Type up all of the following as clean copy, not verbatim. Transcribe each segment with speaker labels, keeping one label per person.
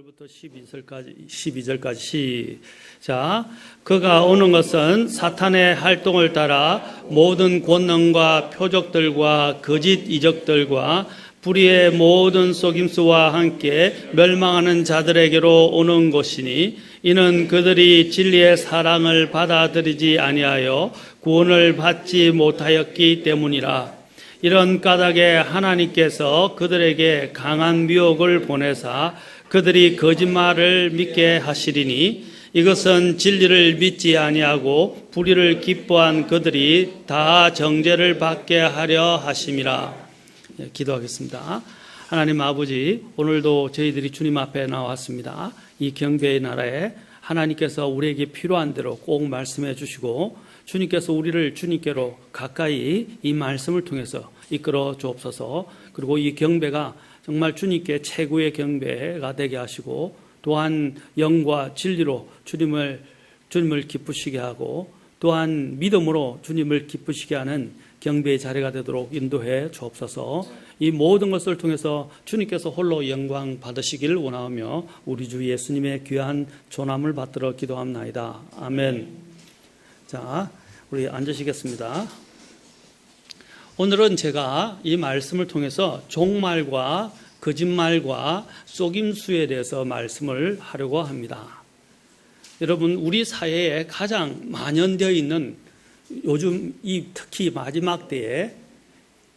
Speaker 1: 1절부터 12절까지 시작. 그가 오는 것은 사탄의 활동을 따라 모든 권능과 표적들과 거짓 이적들과 불의의 모든 속임수와 함께 멸망하는 자들에게로 오는 것이니 이는 그들이 진리의 사랑을 받아들이지 아니하여 구원을 받지 못하였기 때문이라. 이런 까닭에 하나님께서 그들에게 강한 미혹을 보내사 그들이 거짓말을 믿게 하시리니 이것은 진리를 믿지 아니하고 불의를 기뻐한 그들이 다 정죄를 받게 하려 하심이라. 기도하겠습니다. 하나님 아버지, 오늘도 저희들이 주님 앞에 나왔습니다. 이 경배의 나라에 하나님께서 우리에게 필요한 대로 꼭 말씀해 주시고 주님께서 우리를 주님께로 가까이 이 말씀을 통해서 이끌어 주옵소서. 그리고 이 경배가 정말 주님께 최고의 경배가 되게 하시고 또한 영과 진리로 주님을 기쁘시게 하고 또한 믿음으로 주님을 기쁘시게 하는 경배의 자리가 되도록 인도해 주옵소서. 이 모든 것을 통해서 주님께서 홀로 영광 받으시기를 원하며 우리 주 예수님의 귀한 존함을 받들어 기도합나이다. 아멘. 자, 우리 앉으시겠습니다. 오늘은 제가 이 말씀을 통해서 종말과 거짓말과 속임수에 대해서 말씀을 하려고 합니다. 여러분, 우리 사회에 가장 만연되어 있는 요즘 이 특히 마지막 때에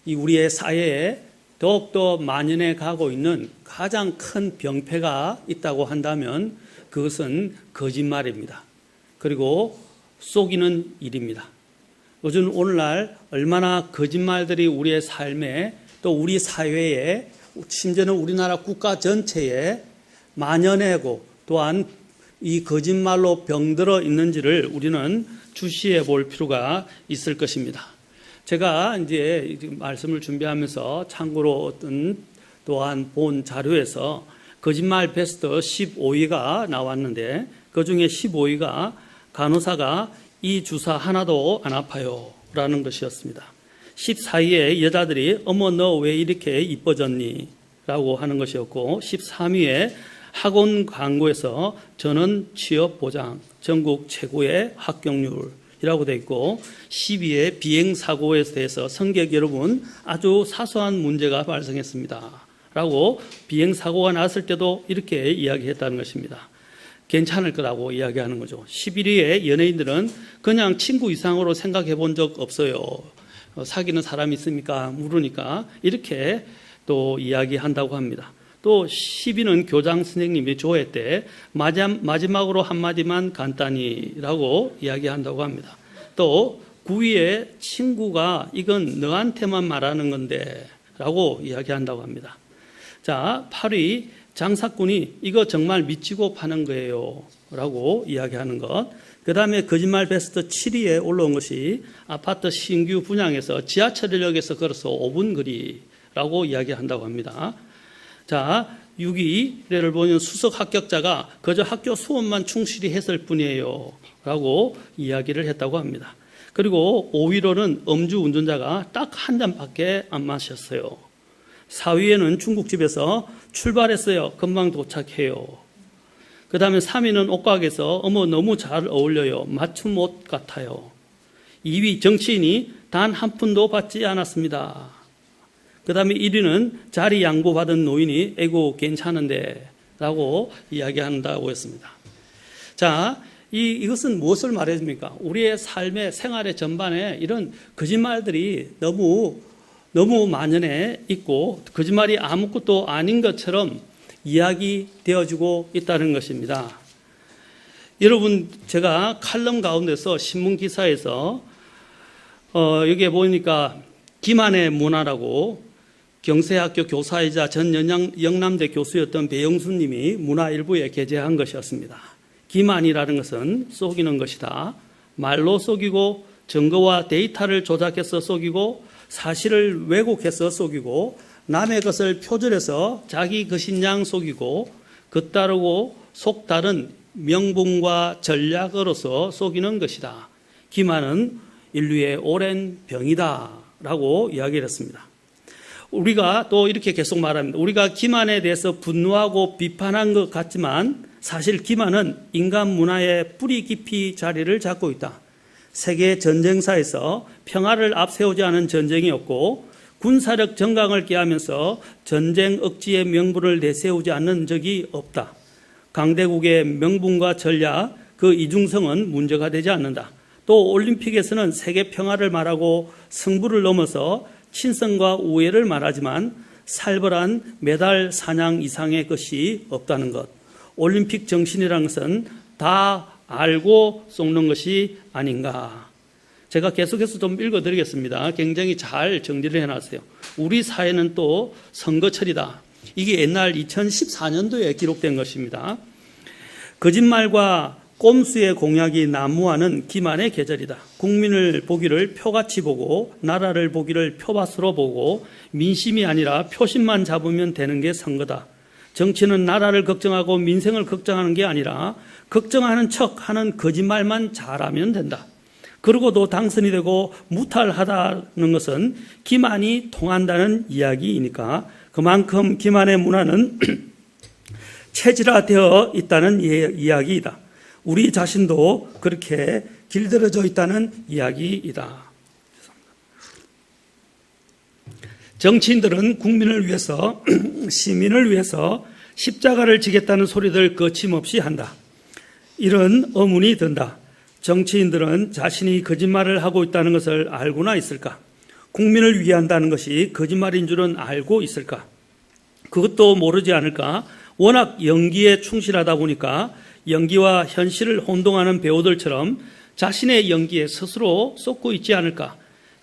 Speaker 1: 이 우리의 사회에 더욱더 만연해 가고 있는 가장 큰 병폐가 있다고 한다면 그것은 거짓말입니다. 그리고 속이는 일입니다. 요즘 오늘날 얼마나 거짓말들이 우리의 삶에 또 우리 사회에 심지어는 우리나라 국가 전체에 만연하고 또한 이 거짓말로 병들어 있는지를 우리는 주시해 볼 필요가 있을 것입니다. 제가 이제 말씀을 준비하면서 참고로 또한 본 자료에서 거짓말 베스트 15위가 나왔는데 그 중에 15위가 간호사가 이 주사 하나도 안 아파요 라는 것이었습니다. 14위에 여자들이 어머 너 왜 이렇게 이뻐졌니 라고 하는 것이었고 13위에 학원 광고에서 저는 취업 보장 전국 최고의 합격률이라고 되어 있고 12위에 비행사고에 대해서 승객 여러분 아주 사소한 문제가 발생했습니다 라고 비행사고가 났을 때도 이렇게 이야기했다는 것입니다. 괜찮을 거라고 이야기하는 거죠. 11위에 연예인들은 그냥 친구 이상으로 생각해 본 적 없어요. 사귀는 사람이 있습니까? 물으니까 이렇게 또 이야기한다고 합니다. 또 10위는 교장 선생님이 조회 때 마지막으로 한마디만 간단히라고 이야기한다고 합니다. 또 9위에 친구가 이건 너한테만 말하는 건데 라고 이야기한다고 합니다. 자, 8위 장사꾼이 이거 정말 미치고 파는 거예요 라고 이야기하는 것. 그 다음에 거짓말 베스트 7위에 올라온 것이 아파트 신규 분양에서 지하철역에서 걸어서 5분 거리라고 이야기한다고 합니다. 자, 6위를 보면 수석 합격자가 그저 학교 수업만 충실히 했을 뿐이에요 라고 이야기를 했다고 합니다. 그리고 5위로는 음주 운전자가 딱 한 잔밖에 안 마셨어요. 4위에는 중국집에서 출발했어요. 금방 도착해요. 그 다음에 3위는 옷가게에서 어머 너무 잘 어울려요. 맞춤 옷 같아요. 2위 정치인이 단 한 푼도 받지 않았습니다. 그 다음에 1위는 자리 양보받은 노인이 에고 괜찮은데 라고 이야기한다고 했습니다. 자, 이것은 무엇을 말해줍니까? 우리의 삶의 생활의 전반에 이런 거짓말들이 너무 만연해 있고 거짓말이 아무것도 아닌 것처럼 이야기되어지고 있다는 것입니다. 여러분, 제가 칼럼 가운데서 신문기사에서 여기에 보니까 기만의 문화라고 경세학교 교사이자 전 영남대 교수였던 배영수 님이 문화일보에 게재한 것이었습니다. 기만이라는 것은 속이는 것이다. 말로 속이고 증거와 데이터를 조작해서 속이고 사실을 왜곡해서 속이고 남의 것을 표절해서 자기 것인 양 속이고 겉다르고 속다른 명분과 전략으로서 속이는 것이다. 기만은 인류의 오랜 병이다 라고 이야기를 했습니다. 우리가 또 이렇게 계속 말합니다. 우리가 기만에 대해서 분노하고 비판한 것 같지만 사실 기만은 인간 문화의 뿌리 깊이 자리를 잡고 있다. 세계 전쟁사에서 평화를 앞세우지 않은 전쟁이 없고 군사력 정강을 꾀하면서 전쟁 억지의 명분을 내세우지 않는 적이 없다. 강대국의 명분과 전략, 그 이중성은 문제가 되지 않는다. 또 올림픽에서는 세계 평화를 말하고 승부를 넘어서 친선과 우애를 말하지만 살벌한 메달 사냥 이상의 것이 없다는 것. 올림픽 정신이라는 것은 다 알고 쏘는 것이 아닌가. 제가 계속해서 좀 읽어드리겠습니다. 굉장히 잘 정리를 해놨어요. 우리 사회는 또 선거철이다. 이게 옛날 2014년도에 기록된 것입니다. 거짓말과 꼼수의 공약이 난무하는 기만의 계절이다. 국민을 보기를 표같이 보고 나라를 보기를 표밭으로 보고 민심이 아니라 표심만 잡으면 되는 게 선거다. 정치는 나라를 걱정하고 민생을 걱정하는 게 아니라 걱정하는 척하는 거짓말만 잘하면 된다. 그러고도 당선이 되고 무탈하다는 것은 기만이 통한다는 이야기이니까 그만큼 기만의 문화는 체질화되어 있다는 이야기이다. 우리 자신도 그렇게 길들여져 있다는 이야기이다. 정치인들은 국민을 위해서 시민을 위해서 십자가를 지겠다는 소리들 거침없이 한다. 이런 의문이 든다. 정치인들은 자신이 거짓말을 하고 있다는 것을 알고나 있을까? 국민을 위한다는 것이 거짓말인 줄은 알고 있을까? 그것도 모르지 않을까? 워낙 연기에 충실하다 보니까 연기와 현실을 혼동하는 배우들처럼 자신의 연기에 스스로 쏟고 있지 않을까?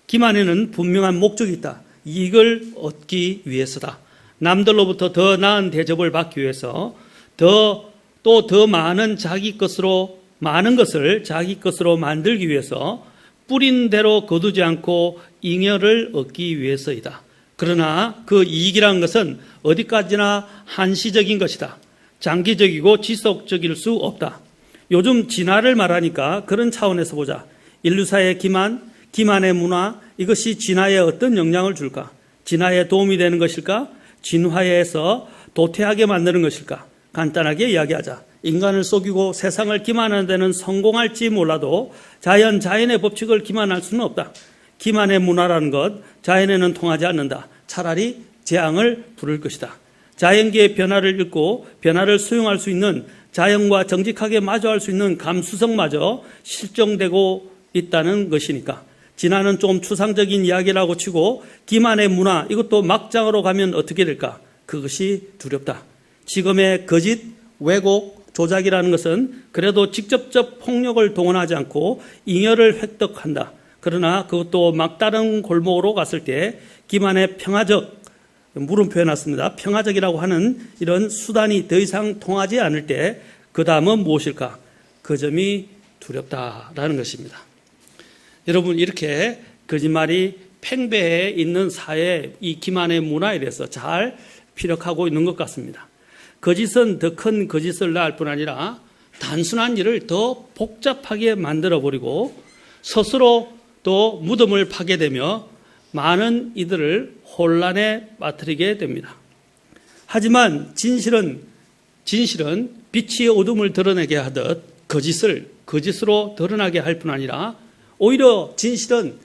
Speaker 1: 기만에는 분명한 목적이 있다. 이익을 얻기 위해서다. 남들로부터 더 나은 대접을 받기 위해서 또 더 많은 많은 것을 자기 것으로 만들기 위해서 뿌린 대로 거두지 않고 잉여를 얻기 위해서이다. 그러나 그 이익이라는 것은 어디까지나 한시적인 것이다. 장기적이고 지속적일 수 없다. 요즘 진화를 말하니까 그런 차원에서 보자. 인류사의 기만의 문화, 이것이 진화에 어떤 영향을 줄까? 진화에 도움이 되는 것일까? 진화에서 도태하게 만드는 것일까? 간단하게 이야기하자. 인간을 속이고 세상을 기만하는 데는 성공할지 몰라도 자연의 법칙을 기만할 수는 없다. 기만의 문화라는 것, 자연에는 통하지 않는다. 차라리 재앙을 부를 것이다. 자연계의 변화를 읽고 변화를 수용할 수 있는 자연과 정직하게 마주할 수 있는 감수성마저 실종되고 있다는 것이니까. 진화는 좀 추상적인 이야기라고 치고 기만의 문화, 이것도 막장으로 가면 어떻게 될까? 그것이 두렵다. 지금의 거짓, 왜곡, 조작이라는 것은 그래도 직접적 폭력을 동원하지 않고 잉여를 획득한다. 그러나 그것도 막다른 골목으로 갔을 때 기만의 평화적, 물음표 해놨습니다. 평화적이라고 하는 이런 수단이 더 이상 통하지 않을 때 그 다음은 무엇일까? 그 점이 두렵다라는 것입니다. 여러분, 이렇게 거짓말이 팽배해 있는 사회, 이 기만의 문화에 대해서 잘 피력하고 있는 것 같습니다. 거짓은 더 큰 거짓을 낳을 뿐 아니라 단순한 일을 더 복잡하게 만들어버리고 스스로 또 무덤을 파게 되며 많은 이들을 혼란에 빠뜨리게 됩니다. 하지만 진실은 빛이 어둠을 드러내게 하듯 거짓을 거짓으로 드러나게 할 뿐 아니라 오히려 진실은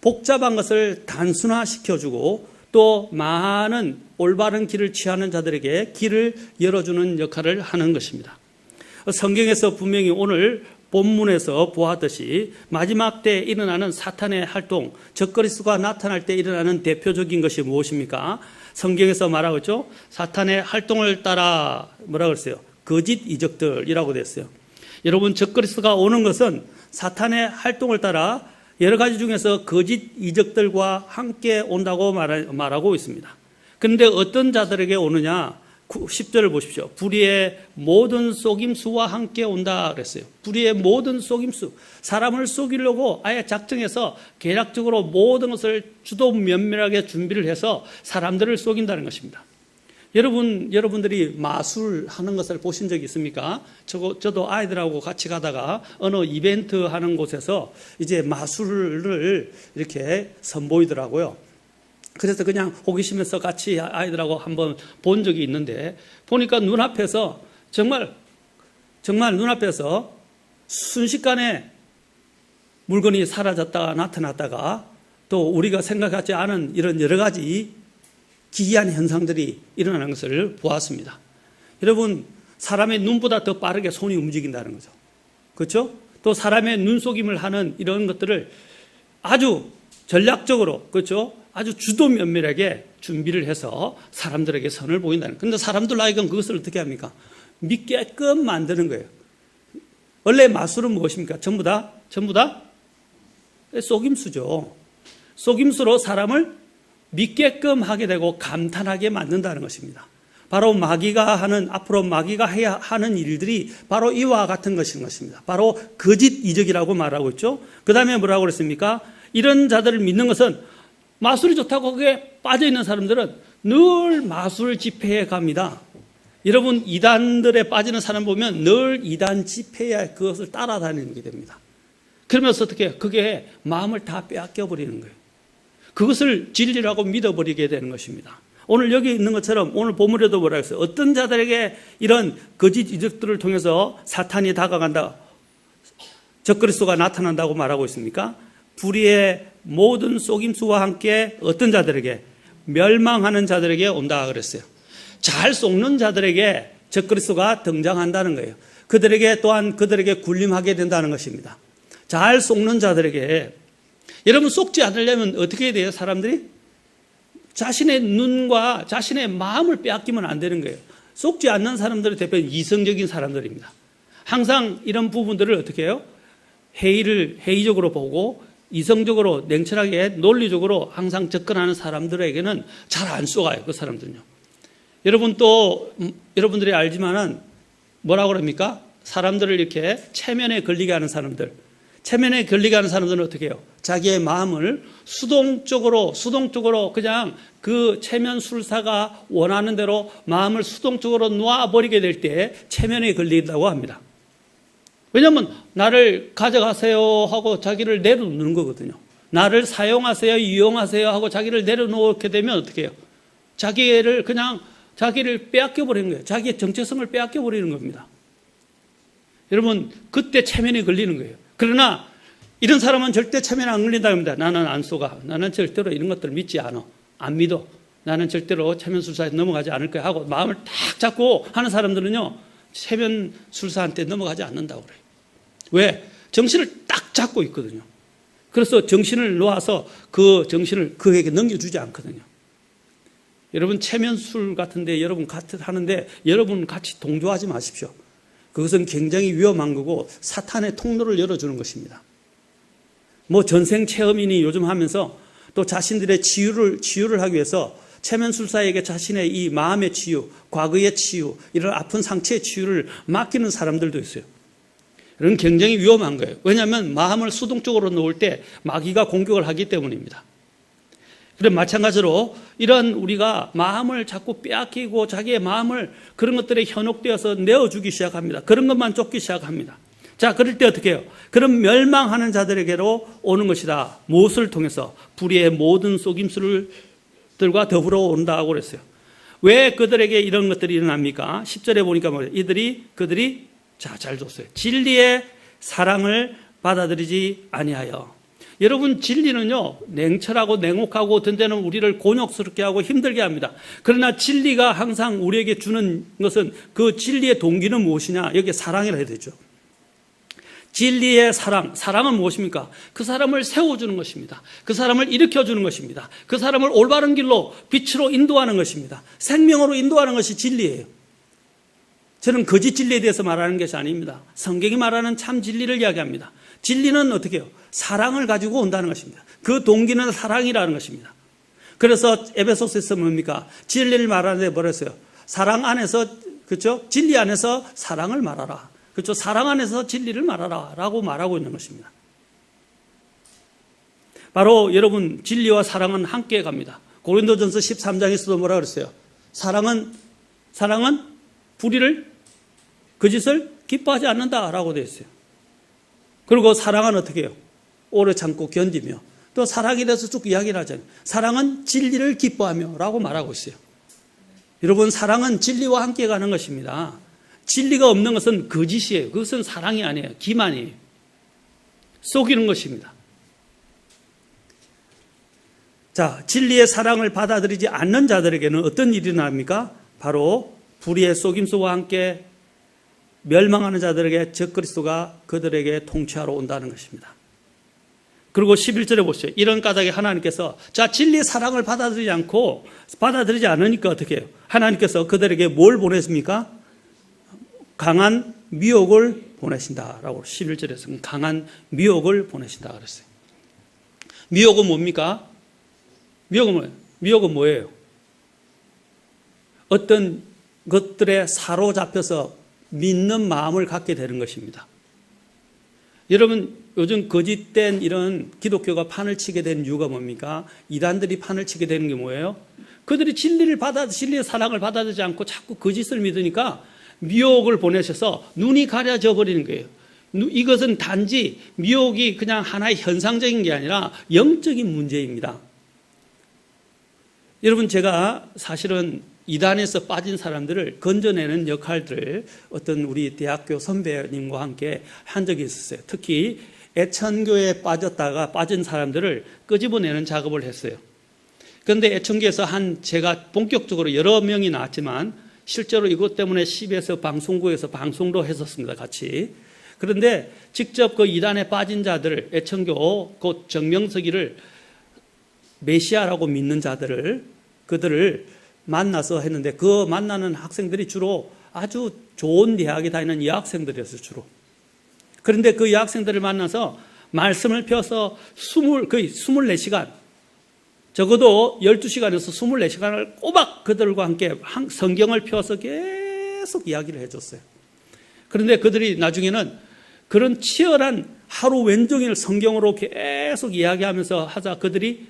Speaker 1: 복잡한 것을 단순화시켜주고 또 많은 올바른 길을 취하는 자들에게 길을 열어주는 역할을 하는 것입니다. 성경에서 분명히 오늘 본문에서 보았듯이 마지막 때 일어나는 사탄의 활동, 적그리스도가 나타날 때 일어나는 대표적인 것이 무엇입니까? 성경에서 말하고 있죠. 사탄의 활동을 따라 뭐라고 했어요? 거짓 이적들이라고 됐어요. 여러분, 적그리스도가 오는 것은 사탄의 활동을 따라 여러 가지 중에서 거짓 이적들과 함께 온다고 말하고 있습니다. 그런데 어떤 자들에게 오느냐? 10절을 보십시오. 불의의 모든 속임수와 함께 온다 그랬어요. 불의의 모든 속임수. 사람을 속이려고 아예 작정해서 계략적으로 모든 것을 주도 면밀하게 준비를 해서 사람들을 속인다는 것입니다. 여러분들이 마술하는 것을 보신 적이 있습니까? 저도 아이들하고 같이 가다가 어느 이벤트 하는 곳에서 이제 마술을 이렇게 선보이더라고요. 그래서 그냥 호기심에서 같이 아이들하고 한번 본 적이 있는데 보니까 눈앞에서 정말 눈앞에서 순식간에 물건이 사라졌다가 나타났다가 또 우리가 생각하지 않은 이런 여러 가지 기이한 현상들이 일어나는 것을 보았습니다. 여러분, 사람의 눈보다 더 빠르게 손이 움직인다는 거죠. 그렇죠? 또 사람의 눈속임을 하는 이런 것들을 아주 전략적으로, 그렇죠? 아주 주도 면밀하게 준비를 해서 사람들에게 선을 보인다는 거예요. 그런데 사람들 하여금 그것을 어떻게 합니까? 믿게끔 만드는 거예요. 원래 마술은 무엇입니까? 전부 다 속임수죠. 속임수로 사람을 믿게끔 하게 되고 감탄하게 만든다는 것입니다. 바로 앞으로 마귀가 해야 하는 일들이 바로 이와 같은 것인 것입니다. 바로 거짓 이적이라고 말하고 있죠. 그 다음에 뭐라고 그랬습니까? 이런 자들을 믿는 것은 마술이 좋다고 거기에 빠져있는 사람들은 늘 마술 집회에 갑니다. 여러분, 이단들에 빠지는 사람 보면 늘 이단 집회에 그것을 따라다니는 게 됩니다. 그러면서 어떻게 그게 마음을 다 빼앗겨버리는 거예요. 그것을 진리라고 믿어버리게 되는 것입니다. 오늘 여기 있는 것처럼 오늘 본문에도 뭐라 했어요? 어떤 자들에게 이런 거짓 이적들을 통해서 사탄이 다가간다, 적그리스도가 나타난다고 말하고 있습니까? 불의의 모든 속임수와 함께 어떤 자들에게? 멸망하는 자들에게 온다 그랬어요. 잘 속는 자들에게 적그리스도가 등장한다는 거예요. 그들에게 군림하게 된다는 것입니다. 잘 속는 자들에게. 여러분, 속지 않으려면 어떻게 해야 돼요? 사람들이 자신의 눈과 자신의 마음을 빼앗기면 안 되는 거예요. 속지 않는 사람들의 대표는 이성적인 사람들입니다. 항상 이런 부분들을 어떻게 해요? 회의적으로 보고 이성적으로 냉철하게 논리적으로 항상 접근하는 사람들에게는 잘 안 속아요. 그 사람들은요. 여러분들이 알지만은 뭐라고 그럽니까? 사람들을 이렇게 체면에 걸리게 하는 사람들. 체면에 걸리게 하는 사람들은 어떻게 해요? 자기의 마음을 수동적으로 그냥 그 체면술사가 원하는 대로 마음을 수동적으로 놓아버리게 될 때 체면에 걸린다고 합니다. 왜냐하면 나를 가져가세요 하고 자기를 내려놓는 거거든요. 나를 사용하세요, 이용하세요 하고 자기를 내려놓게 되면 어떻게 해요? 자기를 빼앗겨버리는 거예요. 자기의 정체성을 빼앗겨버리는 겁니다. 여러분, 그때 체면에 걸리는 거예요. 그러나 이런 사람은 절대 체면에 안 걸린다고 합니다. 나는 안 속아. 나는 절대로 이런 것들 믿지 않아. 안 믿어. 나는 절대로 체면술사에 넘어가지 않을 거야 하고 마음을 딱 잡고 하는 사람들은요, 체면술사한테 넘어가지 않는다고 그래요. 왜? 정신을 딱 잡고 있거든요. 그래서 정신을 놓아서 그 정신을 그에게 넘겨주지 않거든요. 여러분, 체면술 같은데 여러분 같이 하는데 여러분 같이 동조하지 마십시오. 그것은 굉장히 위험한 거고 사탄의 통로를 열어주는 것입니다. 전생 체험인이 요즘 하면서 또 자신들의 치유를 하기 위해서 체면술사에게 자신의 이 마음의 치유, 과거의 치유, 이런 아픈 상처의 치유를 맡기는 사람들도 있어요. 이건 굉장히 위험한 거예요. 왜냐하면 마음을 수동적으로 놓을 때 마귀가 공격을 하기 때문입니다. 그래 마찬가지로 이런 우리가 마음을 자꾸 빼앗기고 자기의 마음을 그런 것들에 현혹되어서 내어주기 시작합니다. 그런 것만 쫓기 시작합니다. 자, 그럴 때 어떻게 해요? 그럼 멸망하는 자들에게로 오는 것이다. 무엇을 통해서? 불의의 모든 속임수들과 더불어 온다고 그랬어요. 왜 그들에게 이런 것들이 일어납니까? 10절에 보니까 뭐예요? 그들이 잘 줬어요. 진리의 사랑을 받아들이지 아니하여. 여러분, 진리는요, 냉철하고 냉혹하고 어떤 때는 우리를 곤욕스럽게 하고 힘들게 합니다. 그러나 진리가 항상 우리에게 주는 것은 그 진리의 동기는 무엇이냐? 여기에 사랑이라 해야 되죠. 진리의 사랑은 무엇입니까? 그 사람을 세워주는 것입니다. 그 사람을 일으켜주는 것입니다. 그 사람을 올바른 길로, 빛으로 인도하는 것입니다. 생명으로 인도하는 것이 진리예요. 저는 거짓 진리에 대해서 말하는 것이 아닙니다. 성경이 말하는 참 진리를 이야기합니다. 진리는 어떻게 해요? 사랑을 가지고 온다는 것입니다. 그 동기는 사랑이라는 것입니다. 그래서 에베소서에서 뭡니까? 진리를 말하는데 뭐라 했어요? 사랑 안에서, 그렇죠? 진리 안에서 사랑을 말하라. 그렇죠? 사랑 안에서 진리를 말하라 라고 말하고 있는 것입니다. 바로 여러분, 진리와 사랑은 함께 갑니다. 고린도전서 13장에서도 뭐라 그랬어요? 사랑은 불의를, 거짓을 기뻐하지 않는다라고 되어 있어요. 그리고 사랑은 어떻게 해요? 오래 참고 견디며 또 사랑에 대해서 쭉 이야기를 하잖아요. 사랑은 진리를 기뻐하며 라고 말하고 있어요. 여러분, 사랑은 진리와 함께 가는 것입니다. 진리가 없는 것은 거짓이에요. 그것은 사랑이 아니에요. 기만이에요. 속이는 것입니다. 자, 진리의 사랑을 받아들이지 않는 자들에게는 어떤 일이 일어납니까? 바로 불의의 속임수와 함께 멸망하는 자들에게 적그리스도가 그들에게 통치하러 온다는 것입니다. 그리고 11절에 보시죠. 이런 까닭에 하나님께서 자, 진리의 사랑을 받아들이지 않으니까 어떻게 해요? 하나님께서 그들에게 뭘 보내십니까? 강한 미혹을 보내신다라고 11절에서 강한 미혹을 보내신다 그랬어요. 미혹은 뭡니까? 미혹은 뭐예요? 어떤 것들에 사로잡혀서 믿는 마음을 갖게 되는 것입니다. 여러분, 요즘 거짓된 이런 기독교가 판을 치게 된 이유가 뭡니까? 이단들이 판을 치게 되는 게 뭐예요? 그들이 진리의 사랑을 받아들이지 않고 자꾸 거짓을 믿으니까 미혹을 보내셔서 눈이 가려져 버리는 거예요. 이것은 단지 미혹이 그냥 하나의 현상적인 게 아니라 영적인 문제입니다. 여러분, 제가 사실은 이단에서 빠진 사람들을 건져내는 역할들을 어떤 우리 대학교 선배님과 함께 한 적이 있었어요. 특히 애천교에 빠진 사람들을 끄집어내는 작업을 했어요. 그런데 애천교에서 제가 본격적으로 여러 명이 나왔지만 실제로 이것 때문에 CBS 방송국에서 방송도 했었습니다. 같이. 그런데 직접 그 이단에 빠진 자들, 애천교 곧 정명석이를 메시아라고 믿는 그들을 만나서 했는데 그 만나는 학생들이 주로 아주 좋은 대학에 다니는 여학생들이었어요, 주로. 그런데 그 여학생들을 만나서 말씀을 펴서 거의 24시간, 적어도 12시간에서 24시간을 꼬박 그들과 함께 성경을 펴서 계속 이야기를 해줬어요. 그런데 그들이 나중에는 그런 치열한 하루 왼종일 성경으로 계속 이야기하면서 하자 그들이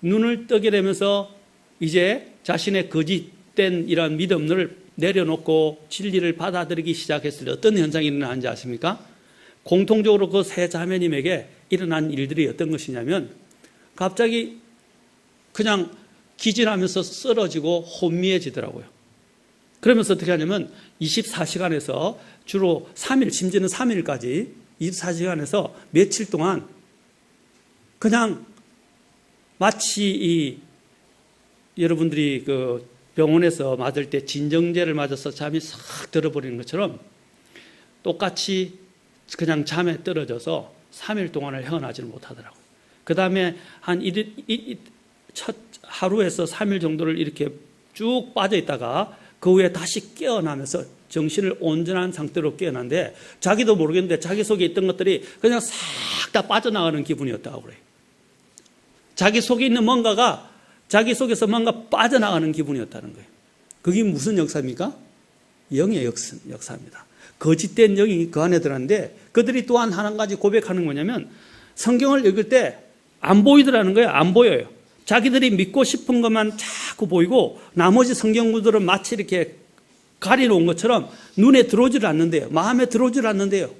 Speaker 1: 눈을 뜨게 되면서 이제 자신의 거짓된 이러한 믿음을 내려놓고 진리를 받아들이기 시작했을 때 어떤 현상이 일어나는지 아십니까? 공통적으로 그 세 자매님에게 일어난 일들이 어떤 것이냐면 갑자기 그냥 기진하면서 쓰러지고 혼미해지더라고요. 그러면서 어떻게 하냐면 24시간에서 주로 3일, 심지어는 3일까지 24시간에서 며칠 동안 그냥 마치 여러분들이 그 병원에서 맞을 때 진정제를 맞아서 잠이 싹 들어버리는 것처럼 똑같이 그냥 잠에 떨어져서 3일 동안을 헤어나지를 못하더라고요. 그 다음에 첫 하루에서 3일 정도를 이렇게 쭉 빠져 있다가 그 후에 다시 깨어나면서 정신을 온전한 상태로 깨어난데 자기도 모르겠는데 자기 속에 있던 것들이 그냥 싹 다 빠져나가는 기분이었다고 그래요. 자기 속에 있는 뭔가가 자기 속에서 뭔가 빠져나가는 기분이었다는 거예요. 그게 무슨 역사입니까? 영의 역사입니다. 거짓된 영이 그 안에 들었는데 그들이 또한 한 가지 고백하는 거냐면 성경을 읽을 때 안 보이더라는 거예요. 안 보여요. 자기들이 믿고 싶은 것만 자꾸 보이고 나머지 성경 구절은 마치 이렇게 가려놓은 것처럼 눈에 들어오질 않는데요. 마음에 들어오질 않는데요.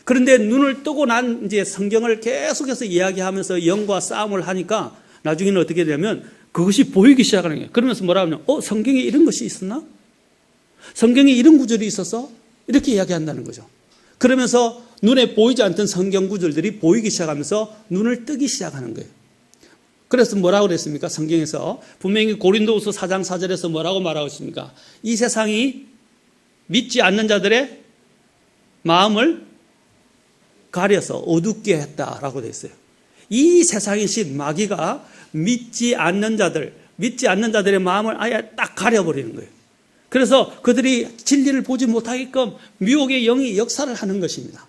Speaker 1: 그런데 눈을 뜨고 난 이제 성경을 계속해서 이야기하면서 영과 싸움을 하니까 나중에는 어떻게 되냐면 그것이 보이기 시작하는 거예요. 그러면서 뭐라 하면 성경에 이런 것이 있었나? 성경에 이런 구절이 있어서 이렇게 이야기한다는 거죠. 그러면서 눈에 보이지 않던 성경 구절들이 보이기 시작하면서 눈을 뜨기 시작하는 거예요. 그래서 뭐라고 그랬습니까? 성경에서 분명히 고린도후서 4장 4절에서 뭐라고 말하고 있습니까? 이 세상이 믿지 않는 자들의 마음을 가려서 어둡게 했다라고 되어 있어요. 이 세상의 신 마귀가 믿지 않는 자들의 마음을 아예 딱 가려버리는 거예요. 그래서 그들이 진리를 보지 못하게끔 미혹의 영이 역사를 하는 것입니다.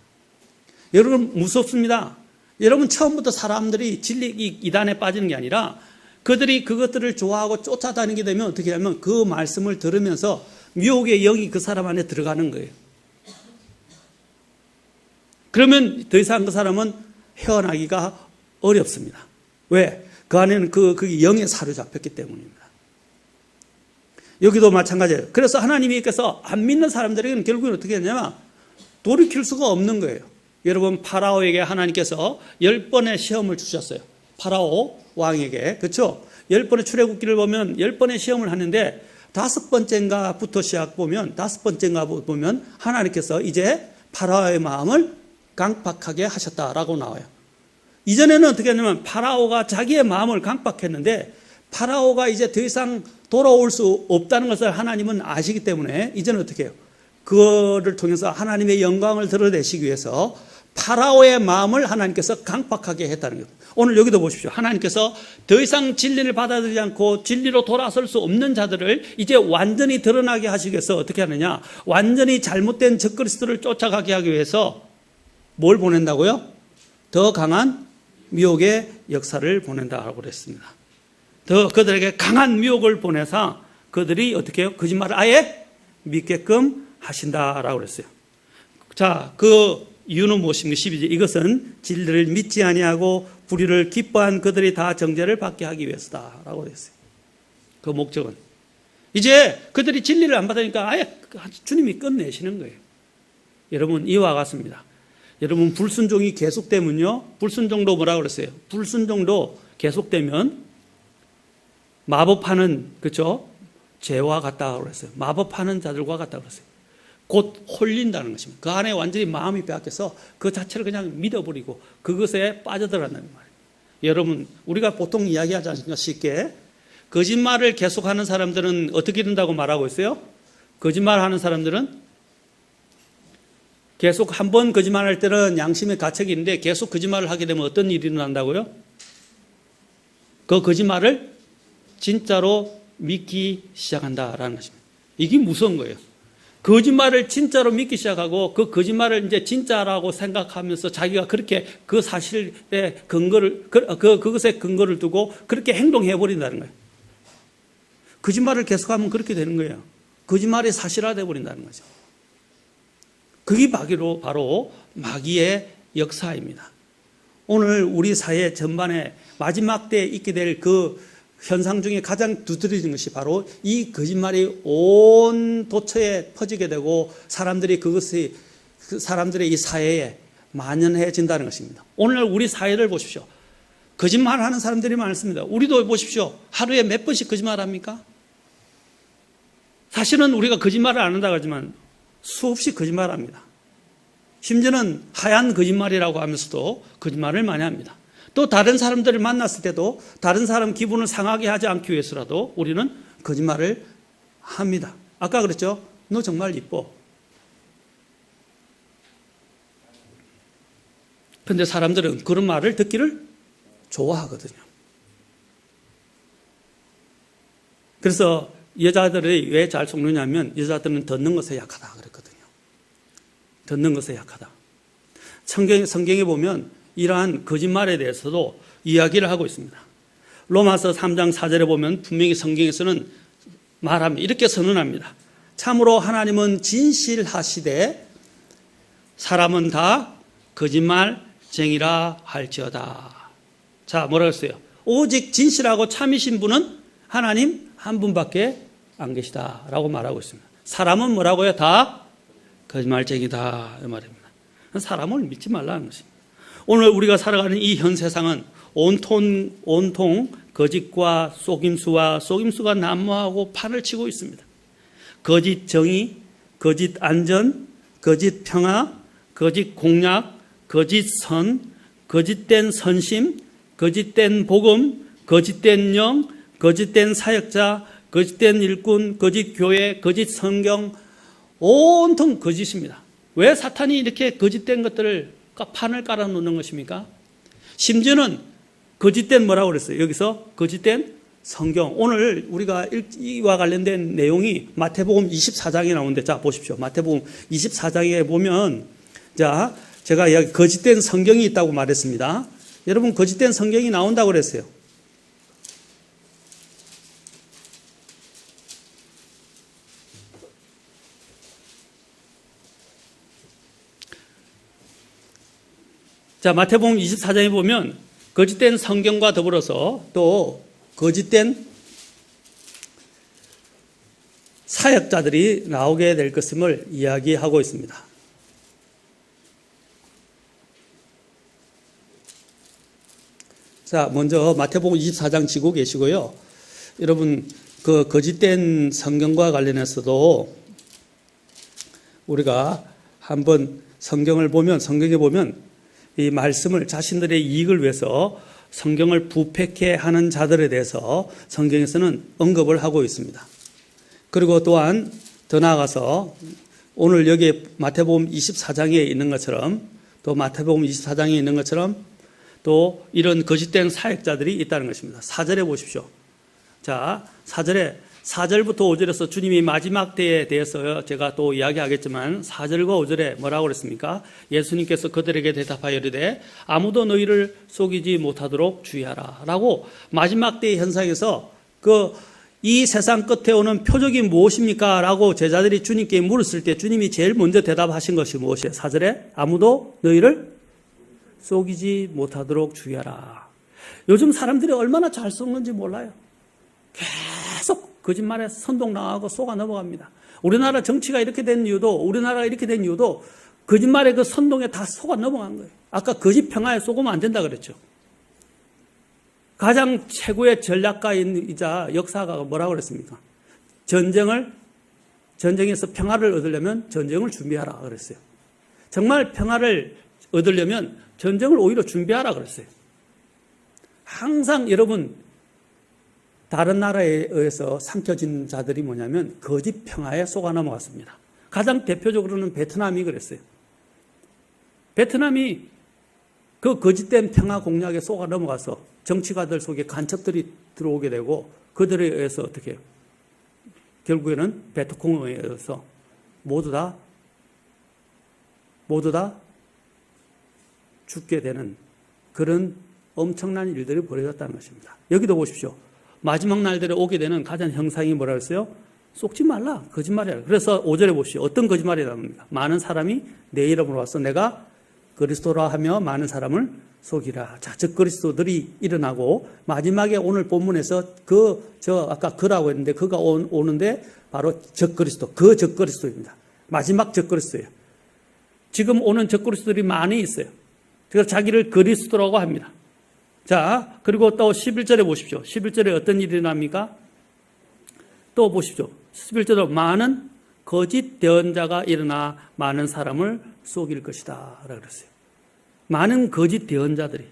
Speaker 1: 여러분, 무섭습니다. 여러분, 처음부터 사람들이 이단에 빠지는 게 아니라 그들이 그것들을 좋아하고 쫓아다니게 되면 어떻게 하면 그 말씀을 들으면서 미혹의 영이 그 사람 안에 들어가는 거예요. 그러면 더 이상 그 사람은 헤어나기가 어렵습니다. 왜? 그 안에는 그 영에 사로잡혔기 때문입니다. 여기도 마찬가지예요. 그래서 하나님께서 안 믿는 사람들에게는 결국은 어떻게 했냐면 돌이킬 수가 없는 거예요. 여러분, 파라오에게 하나님께서 10번의 시험을 주셨어요. 파라오 왕에게. 그렇죠? 10번의 출애굽기를 보면 10번의 시험을 하는데 5번째인가부터 다섯 번째인가 보면 하나님께서 이제 파라오의 마음을 강박하게 하셨다라고 나와요. 이전에는 어떻게 했냐면 파라오가 자기의 마음을 강박했는데 파라오가 이제 더 이상 돌아올 수 없다는 것을 하나님은 아시기 때문에 이제는 어떻게 해요? 그거를 통해서 하나님의 영광을 드러내시기 위해서 파라오의 마음을 하나님께서 강박하게 했다는 것. 오늘 여기도 보십시오. 하나님께서 더 이상 진리를 받아들이지 않고 진리로 돌아설 수 없는 자들을 이제 완전히 드러나게 하시기 위해서 어떻게 하느냐? 완전히 잘못된 적그리스도를 쫓아가게 하기 위해서 뭘 보낸다고요? 더 강한 미혹의 역사를 보낸다고 그랬습니다. 더 그들에게 강한 미혹을 보내서 그들이 어떻게 해요? 거짓말을 아예 믿게끔 하신다라고 그랬어요. 자, 그 이유는 무엇입니까? 12절. 이것은 진리를 믿지 아니하고 불의를 기뻐한 그들이 다 정죄를 받게 하기 위해서다라고 그랬어요. 그 목적은 이제 그들이 진리를 안 받으니까 아예 주님이 끝내시는 거예요. 여러분, 이와 같습니다. 여러분, 불순종이 계속되면요, 불순종도 뭐라고 그랬어요? 불순종도 계속되면 마법하는, 그렇죠? 죄와 같다고 그랬어요. 마법하는 자들과 같다고 그랬어요. 곧 홀린다는 것입니다. 그 안에 완전히 마음이 빼앗겨서 그 자체를 그냥 믿어버리고 그것에 빠져들어간다는 말이에요. 여러분, 우리가 보통 이야기하지 않습니까? 쉽게. 거짓말을 계속하는 사람들은 어떻게 된다고 말하고 있어요? 거짓말하는 사람들은 계속 한 번 거짓말할 때는 양심의 가책이 있는데 계속 거짓말을 하게 되면 어떤 일이 일어난다고요? 그 거짓말을 진짜로 믿기 시작한다라는 것입니다. 이게 무서운 거예요. 거짓말을 진짜로 믿기 시작하고 그 거짓말을 이제 진짜라고 생각하면서 자기가 그렇게 그 사실의 근거를, 그것에 근거를 두고 그렇게 행동해 버린다는 거예요. 거짓말을 계속하면 그렇게 되는 거예요. 거짓말이 사실화돼 버린다는 거죠. 그게 바로 마귀의 역사입니다. 오늘 우리 사회 전반에 마지막 때에 있게 될 그 현상 중에 가장 두드러진 것이 바로 이 거짓말이 온 도처에 퍼지게 되고 사람들이 그것이 사람들의 이 사회에 만연해진다는 것입니다. 오늘 우리 사회를 보십시오. 거짓말하는 사람들이 많습니다. 우리도 보십시오. 하루에 몇 번씩 거짓말합니까? 사실은 우리가 거짓말을 안 한다고 하지만 수없이 거짓말합니다. 심지어는 하얀 거짓말이라고 하면서도 거짓말을 많이 합니다. 또 다른 사람들을 만났을 때도 다른 사람 기분을 상하게 하지 않기 위해서라도 우리는 거짓말을 합니다. 아까 그랬죠? 너 정말 이뻐. 그런데 사람들은 그런 말을 듣기를 좋아하거든요. 그래서 여자들이 왜 잘 속느냐면 여자들은 듣는 것에 약하다 그랬거든요. 듣는 것에 약하다. 성경에 보면 이러한 거짓말에 대해서도 이야기를 하고 있습니다. 로마서 3장 4절에 보면 분명히 성경에서는 말합니다. 이렇게 선언합니다. 참으로 하나님은 진실하시되 사람은 다 거짓말쟁이라 할지어다. 자, 뭐라고 했어요? 오직 진실하고 참이신 분은 하나님 한 분밖에 안 계시다라고 말하고 있습니다. 사람은 뭐라고요? 다 거짓말쟁이다 이 말입니다. 사람을 믿지 말라는 것입니다. 오늘 우리가 살아가는 이 현 세상은 온통 거짓과 속임수가 난무하고 판을 치고 있습니다. 거짓 정의, 거짓 안전, 거짓 평화, 거짓 공약, 거짓 선, 거짓된 선심, 거짓된 복음, 거짓된 영, 거짓된 사역자, 거짓된 일꾼, 거짓 교회, 거짓 성경, 온통 거짓입니다. 왜 사탄이 이렇게 거짓된 것들을 판을 깔아놓는 것입니까? 심지어는 거짓된 뭐라고 그랬어요? 여기서 거짓된 성경. 오늘 우리가 이와 관련된 내용이 마태복음 24장에 나오는데, 자, 보십시오. 마태복음 24장에 보면, 자, 제가 여기 거짓된 성경이 있다고 말했습니다. 여러분, 거짓된 성경이 나온다고 그랬어요. 자, 마태복음 24장에 보면 거짓된 성경과 더불어서 또 거짓된 사역자들이 나오게 될 것임을 이야기하고 있습니다. 자, 먼저 마태복음 24장 지고 계시고요. 여러분, 그 거짓된 성경과 관련해서도 우리가 한번 성경에 보면 이 말씀을 자신들의 이익을 위해서 성경을 부패케 하는 자들에 대해서 성경에서는 언급을 하고 있습니다. 그리고 또한 더 나아가서 오늘 여기 마태복음 24장에 있는 것처럼 또 마태복음 24장에 있는 것처럼 또 이런 거짓된 사역자들이 있다는 것입니다. 4절에 보십시오. 자, 4절부터 5절에서 주님이 마지막 때에 대해서 제가 또 이야기하겠지만 4절과 5절에 뭐라고 그랬습니까? 예수님께서 그들에게 대답하여 이르되 아무도 너희를 속이지 못하도록 주의하라 라고 마지막 때의 현상에서 이 세상 끝에 오는 표적이 무엇입니까? 라고 제자들이 주님께 물었을 때 주님이 제일 먼저 대답하신 것이 무엇이에요? 4절에 아무도 너희를 속이지 못하도록 주의하라. 요즘 사람들이 얼마나 잘 속는지 몰라요. 계속 거짓말에 선동당하고 속아 넘어갑니다. 우리나라 정치가 이렇게 된 이유도 우리나라가 이렇게 된 이유도 거짓말에 그 선동에 다 속아 넘어간 거예요. 아까 거짓 평화에 속으면 안 된다 그랬죠. 가장 최고의 전략가이자 역사가가 뭐라고 그랬습니까? 전쟁에서 평화를 얻으려면 전쟁을 준비하라 그랬어요. 정말 평화를 얻으려면 전쟁을 오히려 준비하라 그랬어요. 항상 여러분 다른 나라에 의해서 삼켜진 자들이 뭐냐면 거짓 평화에 속아 넘어갔습니다. 가장 대표적으로는 베트남이 그랬어요. 베트남이 그 거짓된 평화 공략에 속아 넘어가서 정치가들 속에 간첩들이 들어오게 되고 그들에 의해서 어떻게 해요? 결국에는 베트콩에 의해서 모두 다 죽게 되는 그런 엄청난 일들이 벌어졌다는 것입니다. 여기도 보십시오. 마지막 날들에 오게 되는 가장 형상이 뭐라고 했어요? 속지 말라. 거짓말이라. 그래서 5절에 보십시오. 어떤 거짓말이 나옵니까? 많은 사람이 내 이름으로 와서 내가 그리스도라 하며 많은 사람을 속이라. 자, 적그리스도들이 일어나고 마지막에 오늘 본문에서 아까 그라고 했는데 그가 오는데 바로 적그리스도, 그 적그리스도입니다. 마지막 적그리스도예요. 지금 오는 적그리스도들이 많이 있어요. 그래서 자기를 그리스도라고 합니다. 자, 그리고 또 11절에 보십시오. 11절에 어떤 일이 일어납니까? 또 보십시오. 11절에 많은 거짓 대언자가 일어나 많은 사람을 속일 것이다 라고 그랬어요. 많은 거짓 대언자들이.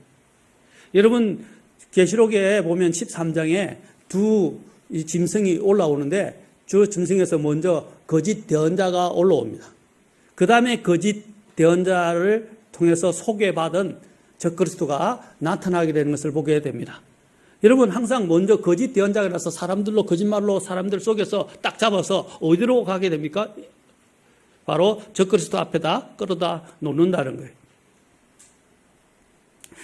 Speaker 1: 여러분 계시록에 보면 13장에 두 짐승이 올라오는데 저 짐승에서 먼저 거짓 대언자가 올라옵니다. 그 다음에 거짓 대언자를 통해서 소개받은 적그리스도가 나타나게 되는 것을 보게 됩니다. 여러분 항상 먼저 거짓 대언자가 나서 사람들로 거짓말로 사람들 속에서 딱 잡아서 어디로 가게 됩니까? 바로 적그리스도 앞에다 끌어다 놓는다는 거예요.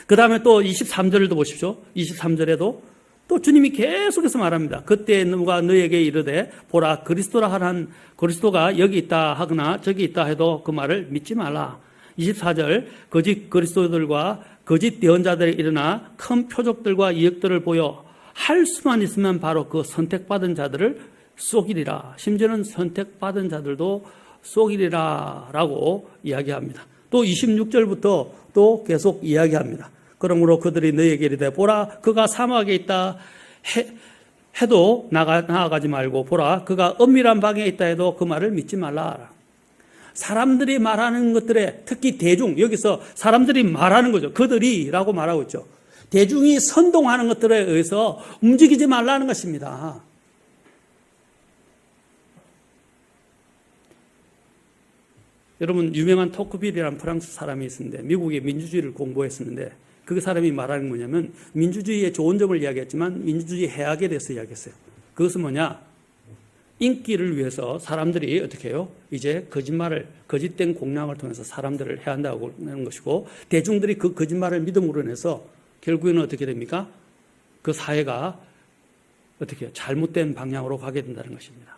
Speaker 1: 그 다음에 또 23절도 보십시오. 23절에도 또 주님이 계속해서 말합니다. 그때 누가 너에게 이르되 보라 그리스도라 하는 그리스도가 여기 있다 하거나 저기 있다 해도 그 말을 믿지 말라. 24절 거짓 그리스도들과 거짓 대언자들이 일어나 큰 표적들과 이역들을 보여 할 수만 있으면 바로 그 선택받은 자들을 속이리라. 심지어는 선택받은 자들도 속이리라 라고 이야기합니다. 또 26절부터 또 계속 이야기합니다. 그러므로 그들이 너희에게 이르되 보라 그가 사막에 있다 해도 나아가지 말고 보라 그가 은밀한 방에 있다 해도 그 말을 믿지 말라. 사람들이 말하는 것들에 특히 대중, 여기서 사람들이 말하는 거죠. 그들이라고 말하고 있죠. 대중이 선동하는 것들에 의해서 움직이지 말라는 것입니다. 여러분 유명한 토크빌이라는 프랑스 사람이 있었는데 미국의 민주주의를 공부했었는데 그 사람이 말하는 뭐냐면 민주주의의 좋은 점을 이야기했지만 민주주의 해악에 대해서 이야기했어요. 그것은 뭐냐? 인기를 위해서 사람들이 어떻게 해요? 이제 거짓된 공략을 통해서 사람들을 해야 한다고 하는 것이고 대중들이 그 거짓말을 믿음으로 인해서 결국에는 어떻게 됩니까? 그 사회가 어떻게 해요? 잘못된 방향으로 가게 된다는 것입니다.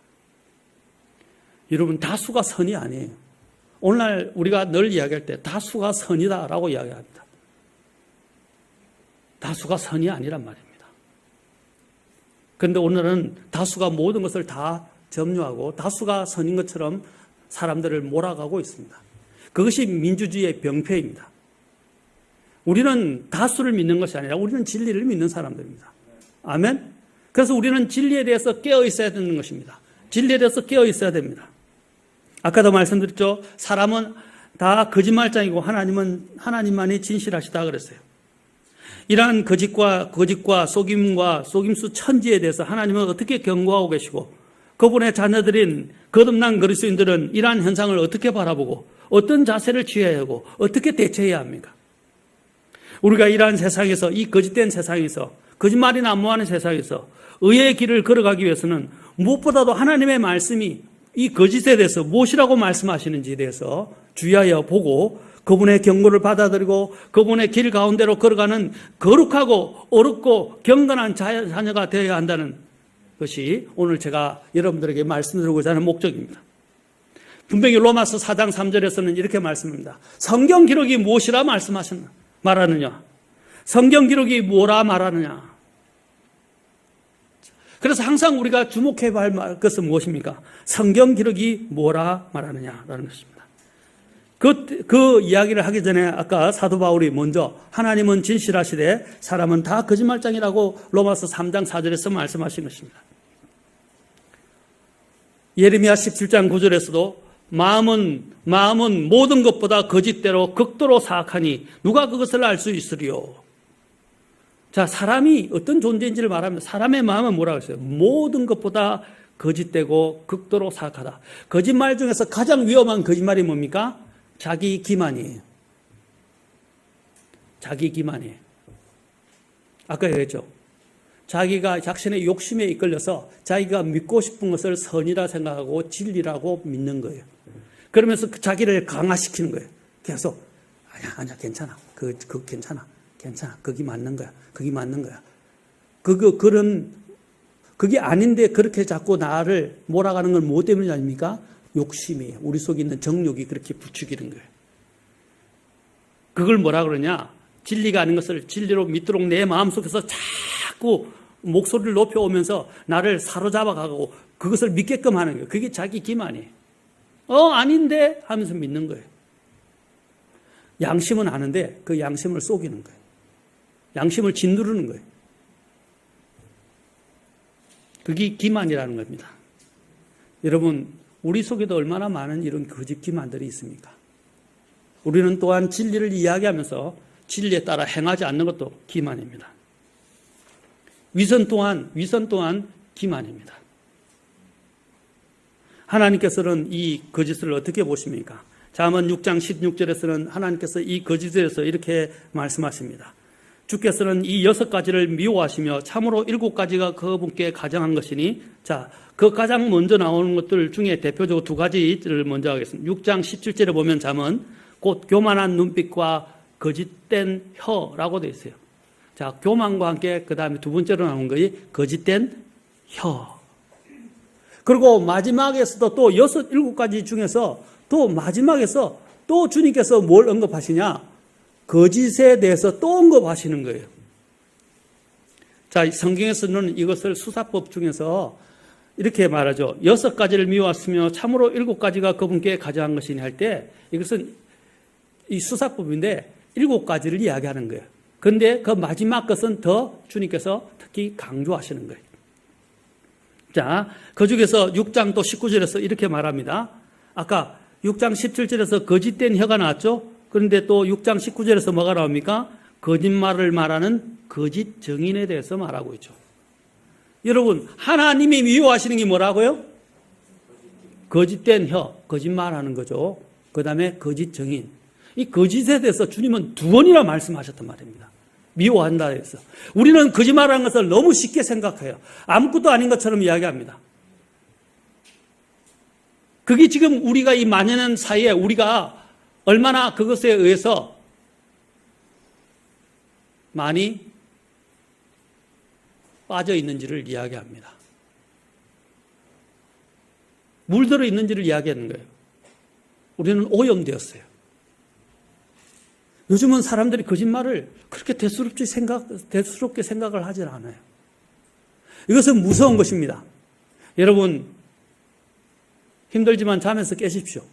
Speaker 1: 여러분 다수가 선이 아니에요. 오늘날 우리가 늘 이야기할 때 다수가 선이다라고 이야기합니다. 다수가 선이 아니란 말입니다. 그런데 오늘은 다수가 모든 것을 다 점유하고 다수가 선인 것처럼 사람들을 몰아가고 있습니다. 그것이 민주주의의 병폐입니다. 우리는 다수를 믿는 것이 아니라 우리는 진리를 믿는 사람들입니다. 아멘? 그래서 우리는 진리에 대해서 깨어 있어야 되는 것입니다. 진리에 대해서 깨어 있어야 됩니다. 아까도 말씀드렸죠. 사람은 다 거짓말장이고 하나님만이 진실하시다 그랬어요. 이러한 거짓과 속임과 속임수 천지에 대해서 하나님은 어떻게 경고하고 계시고 그분의 자녀들인 거듭난 그리스도인들은 이러한 현상을 어떻게 바라보고 어떤 자세를 취해야 하고 어떻게 대처해야 합니까? 우리가 이러한 세상에서, 이 거짓된 세상에서, 거짓말이 난무하는 세상에서 의의 길을 걸어가기 위해서는 무엇보다도 하나님의 말씀이 이 거짓에 대해서 무엇이라고 말씀하시는지에 대해서 주의하여 보고 그분의 경고를 받아들이고 그분의 길 가운데로 걸어가는 거룩하고 어렵고 경건한 자녀가 되어야 한다는 것이 오늘 제가 여러분들에게 말씀드리고자 하는 목적입니다. 분명히 로마서 4장 3절에서는 이렇게 말씀합니다. 성경 기록이 무엇이라 말하느냐? 성경 기록이 뭐라 말하느냐? 그래서 항상 우리가 주목해야 할 것은 무엇입니까? 성경 기록이 뭐라 말하느냐라는 것입니다. 그 이야기를 하기 전에 아까 사도 바울이 먼저 하나님은 진실하시되 사람은 다 거짓말장이라고 로마서 3장 4절에서 말씀하신 것입니다. 예레미야 17장 9절에서도 마음은 모든 것보다 거짓대로 극도로 사악하니 누가 그것을 알 수 있으리요. 자, 사람이 어떤 존재인지를 말하면 사람의 마음은 뭐라고 했어요? 모든 것보다 거짓되고 극도로 사악하다. 거짓말 중에서 가장 위험한 거짓말이 뭡니까? 자기 기만이에요. 자기 기만이에요. 아까 얘기했죠. 자기가 자신의 욕심에 이끌려서 자기가 믿고 싶은 것을 선이라 생각하고 진리라고 믿는 거예요. 그러면서 자기를 강화시키는 거예요. 계속 아니야 괜찮아. 그거 괜찮아. 거기 맞는 거야. 거기 맞는 거야. 그게 아닌데 그렇게 자꾸 나를 몰아가는 건 뭐 때문이 아닙니까? 욕심이에요. 우리 속에 있는 정욕이 그렇게 부추기는 거예요. 그걸 뭐라 그러냐? 진리가 아닌 것을 진리로 믿도록 내 마음속에서 자꾸 목소리를 높여오면서 나를 사로잡아가고 그것을 믿게끔 하는 거예요. 그게 자기 기만이에요. 아닌데 하면서 믿는 거예요. 양심은 아는데 그 양심을 속이는 거예요. 양심을 짓누르는 거예요. 그게 기만이라는 겁니다. 여러분, 우리 속에도 얼마나 많은 이런 거짓 기만들이 있습니까? 우리는 또한 진리를 이야기하면서 진리에 따라 행하지 않는 것도 기만입니다. 위선 또한 기만입니다. 하나님께서는 이 거짓을 어떻게 보십니까? 잠언 6장 16절에서는 하나님께서 이 거짓에 대해서 이렇게 말씀하십니다. 주께서는 이 6가지를 미워하시며 참으로 7가지가 그분께 가장한 것이니, 자, 그 가장 먼저 나오는 것들 중에 대표적으로 2가지를 먼저 하겠습니다. 6장 17절에 보면 잠언 곧 교만한 눈빛과 거짓된 혀라고 되어 있어요. 자, 교만과 함께 그 다음에 두 번째로 나온 것이 거짓된 혀. 그리고 마지막에서도 또 7가지 중에서 또 마지막에서 또 주님께서 뭘 언급하시냐? 거짓에 대해서 또 언급하시는 거예요. 자, 성경에서는 이것을 수사법 중에서 이렇게 말하죠. 6가지를 미워하시며 참으로 7가지가 그분께 가져간 것이니 할 때 이것은 이 수사법인데 7가지를 이야기하는 거예요. 그런데 그 마지막 것은 더 주님께서 특히 강조하시는 거예요. 자, 그 중에서 6장 또 19절에서 이렇게 말합니다. 아까 6장 17절에서 거짓된 혀가 나왔죠. 그런데 또 6장 19절에서 뭐가 나옵니까? 거짓말을 말하는 거짓 증인에 대해서 말하고 있죠. 여러분, 하나님이 미워하시는 게 뭐라고요? 거짓된 혀, 거짓말하는 거죠. 그 다음에 거짓 증인. 이 거짓에 대해서 주님은 2번이나 말씀하셨단 말입니다. 미워한다 해서. 우리는 거짓말하는 것을 너무 쉽게 생각해요. 아무것도 아닌 것처럼 이야기합니다. 그게 지금 우리가 이 만연한 사이에 우리가 얼마나 그것에 의해서 많이 빠져 있는지를 이야기합니다. 물들어 있는지를 이야기하는 거예요. 우리는 오염되었어요. 요즘은 사람들이 거짓말을 그렇게 대수롭게 생각을 하질 않아요. 이것은 무서운 것입니다. 여러분, 힘들지만 잠에서 깨십시오.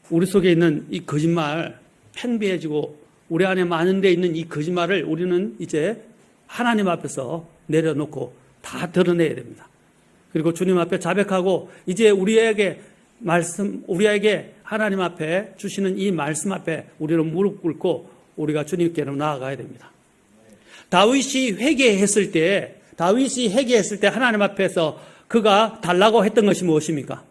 Speaker 1: 우리 속에 있는 이 거짓말, 팽배해지고 우리 안에 많은 데 있는 이 거짓말을 우리는 이제 하나님 앞에서 내려놓고 다 드러내야 됩니다. 그리고 주님 앞에 자백하고 이제 우리에게 하나님 앞에 주시는 이 말씀 앞에 우리는 무릎 꿇고 우리가 주님께로 나아가야 됩니다. 다윗이 회개했을 때 하나님 앞에서 그가 달라고 했던 것이 무엇입니까?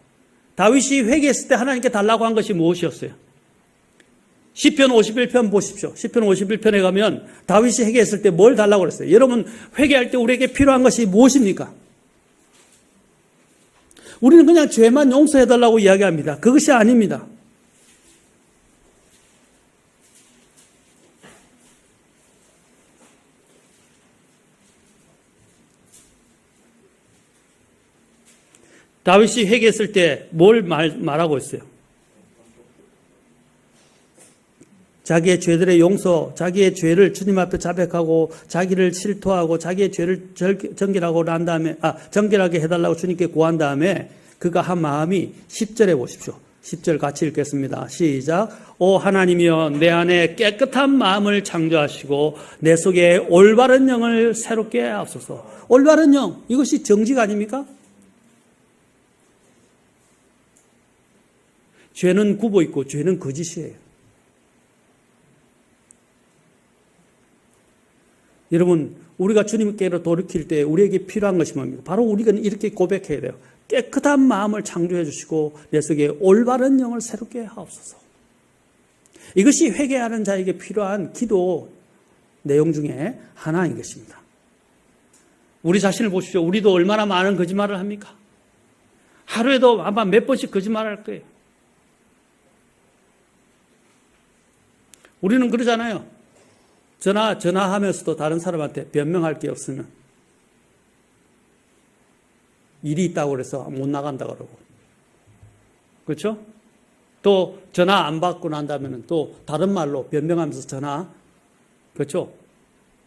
Speaker 1: 다윗이 회개했을 때 하나님께 달라고 한 것이 무엇이었어요? 시편 51편 보십시오. 시편 51편에 가면 다윗이 회개했을 때 뭘 달라고 그랬어요? 여러분, 회개할 때 우리에게 필요한 것이 무엇입니까? 우리는 그냥 죄만 용서해달라고 이야기합니다. 그것이 아닙니다. 다윗이 회개했을 때 뭘 말하고 있어요? 자기의 죄들의 용서, 자기의 죄를 주님 앞에 자백하고 자기를 실토하고 자기의 죄를 정결하게 해달라고 주님께 구한 다음에 그가 한 마음이 10절에 보십시오. 10절 같이 읽겠습니다. 시작. 오 하나님이여 내 안에 깨끗한 마음을 창조하시고 내 속에 올바른 영을 새롭게 하옵소서. 올바른 영, 이것이 정직 아닙니까? 죄는 굽어 있고 죄는 거짓이에요. 여러분, 우리가 주님께로 돌이킬 때 우리에게 필요한 것이 뭡니까? 바로 우리가 이렇게 고백해야 돼요. 깨끗한 마음을 창조해 주시고 내 속에 올바른 영을 새롭게 하옵소서. 이것이 회개하는 자에게 필요한 기도 내용 중에 하나인 것입니다. 우리 자신을 보십시오. 우리도 얼마나 많은 거짓말을 합니까? 하루에도 아마 몇 번씩 거짓말을 할 거예요. 우리는 그러잖아요. 전화하면서도 다른 사람한테 변명할 게 없으면 일이 있다고 그래서 못 나간다 그러고, 그렇죠? 또 전화 안 받고 난다면 또 다른 말로 변명하면서 그렇죠?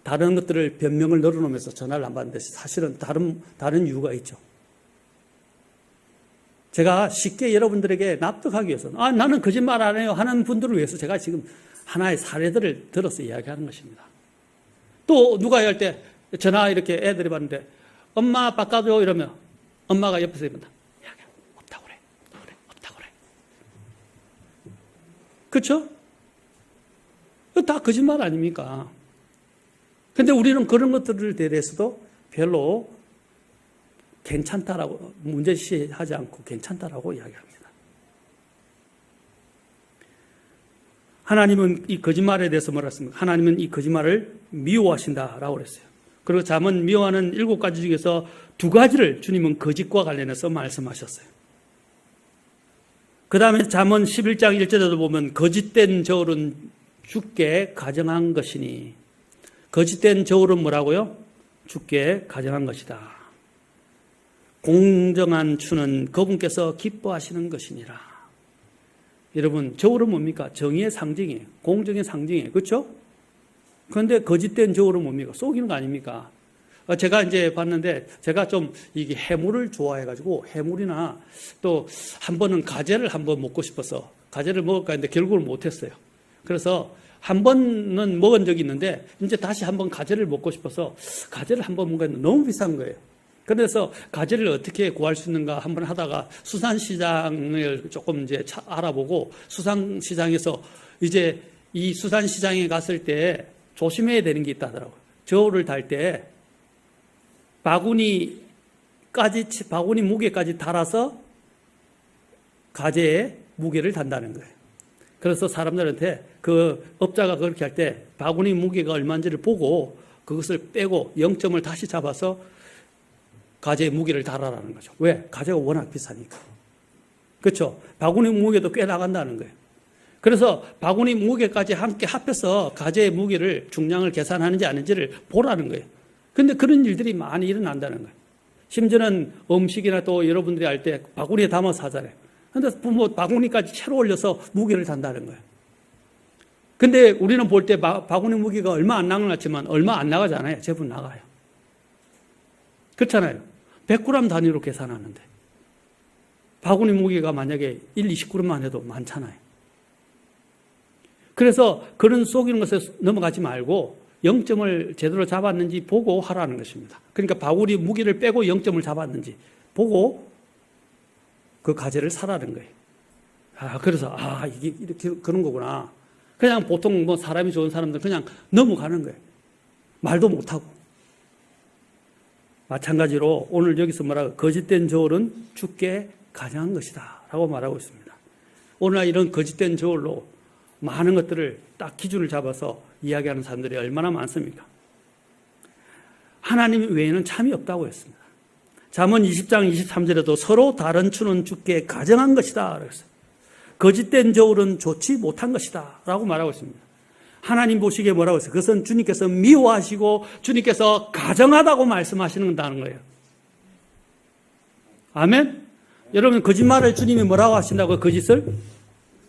Speaker 1: 다른 것들을 변명을 늘어놓으면서 전화를 안 받는데 사실은 다른 이유가 있죠. 제가 쉽게 여러분들에게 납득하기 위해서 나는 거짓말 안 해요 하는 분들을 위해서 제가 지금 하나의 사례들을 들어서 이야기하는 것입니다. 또 누가 할 때 전화 이렇게 애들이 받는데 엄마 바꿔줘 이러면 엄마가 옆에서 이런다. 없다고 그래. 그렇죠? 다 거짓말 아닙니까? 근데 우리는 그런 것들에 대해서도 별로 괜찮다라고 문제시하지 않고 괜찮다라고 이야기합니다. 하나님은 이 거짓말에 대해서 뭐라 했습니까? 하나님은 이 거짓말을 미워하신다라고 그랬어요. 그리고 잠언 미워하는 7가지 중에서 2가지를 주님은 거짓과 관련해서 말씀하셨어요. 그 다음에 잠언 11장 1절에도 보면 거짓된 저울은 주께 가정한 것이니, 거짓된 저울은 뭐라고요? 주께 가정한 것이다. 공정한 주는 그분께서 기뻐하시는 것이니라. 여러분, 저울은 뭡니까? 정의의 상징이에요. 공정의 상징이에요. 그렇죠? 그런데 거짓된 저울은 뭡니까? 속이는 거 아닙니까? 제가 이제 봤는데 제가 좀 이게 해물을 좋아해가지고 해물이나 또 한 번은 가재를 한번 먹고 싶어서 가재를 먹을까 했는데 결국은 못했어요. 그래서 한 번은 먹은 적이 있는데 이제 다시 한번 가재를 먹고 싶어서 가재를 한번 먹었는데 너무 비싼 거예요. 그래서 가재를 어떻게 구할 수 있는가 한번 하다가 수산시장을 조금 이제 알아보고 수산시장에서 이제 이 수산시장에 갔을 때 조심해야 되는 게 있다 하더라고요. 저울을 달 때 바구니 무게까지 달아서 가재의 무게를 단다는 거예요. 그래서 사람들한테 그 업자가 그렇게 할 때 바구니 무게가 얼마인지를 보고 그것을 빼고 0점을 다시 잡아서 가재의 무게를 달아라는 거죠. 왜? 가재가 워낙 비싸니까. 그렇죠? 바구니 무게도 꽤 나간다는 거예요. 그래서 바구니 무게까지 함께 합해서 가재의 무게를 중량을 계산하는지 아닌지를 보라는 거예요. 그런데 그런 일들이 많이 일어난다는 거예요. 심지어는 음식이나 또 여러분들이 할 때 바구니에 담아서 하잖아요. 그런데 뭐 바구니까지 채로 올려서 무게를 단다는 거예요. 근데 우리는 볼 때 바구니 무게가 얼마 안 나간 것 같지만 얼마 안 나가잖아요. 제법 나가요. 그렇잖아요. 100g 단위로 계산하는데 바구니 무게가 만약에 1, 20g만 해도 많잖아요. 그래서 그런 속이는 것에 넘어가지 말고 0점을 제대로 잡았는지 보고 하라는 것입니다. 그러니까 바울이 무기를 빼고 0점을 잡았는지 보고 그 과제를 사라는 거예요. 그래서 이게 이렇게 그런 거구나. 그냥 보통 뭐 사람이 좋은 사람들 그냥 넘어가는 거예요. 말도 못하고. 마찬가지로 오늘 여기서 뭐라고 거짓된 저울은 죽게 가증한 것이다 라고 말하고 있습니다. 오늘날 이런 거짓된 저울로 많은 것들을 딱 기준을 잡아서 이야기하는 사람들이 얼마나 많습니까? 하나님 외에는 참이 없다고 했습니다. 잠언 20장 23절에도 서로 다른 추는 죽게 가증한 것이다 그랬어요. 거짓된 저울은 좋지 못한 것이다 라고 말하고 있습니다. 하나님 보시기에 뭐라고 했어요? 그것은 주님께서 미워하시고 주님께서 가증하다고 말씀하시는 거예요. 아멘? 여러분 거짓말을 주님이 뭐라고 하신다고요? 거짓을?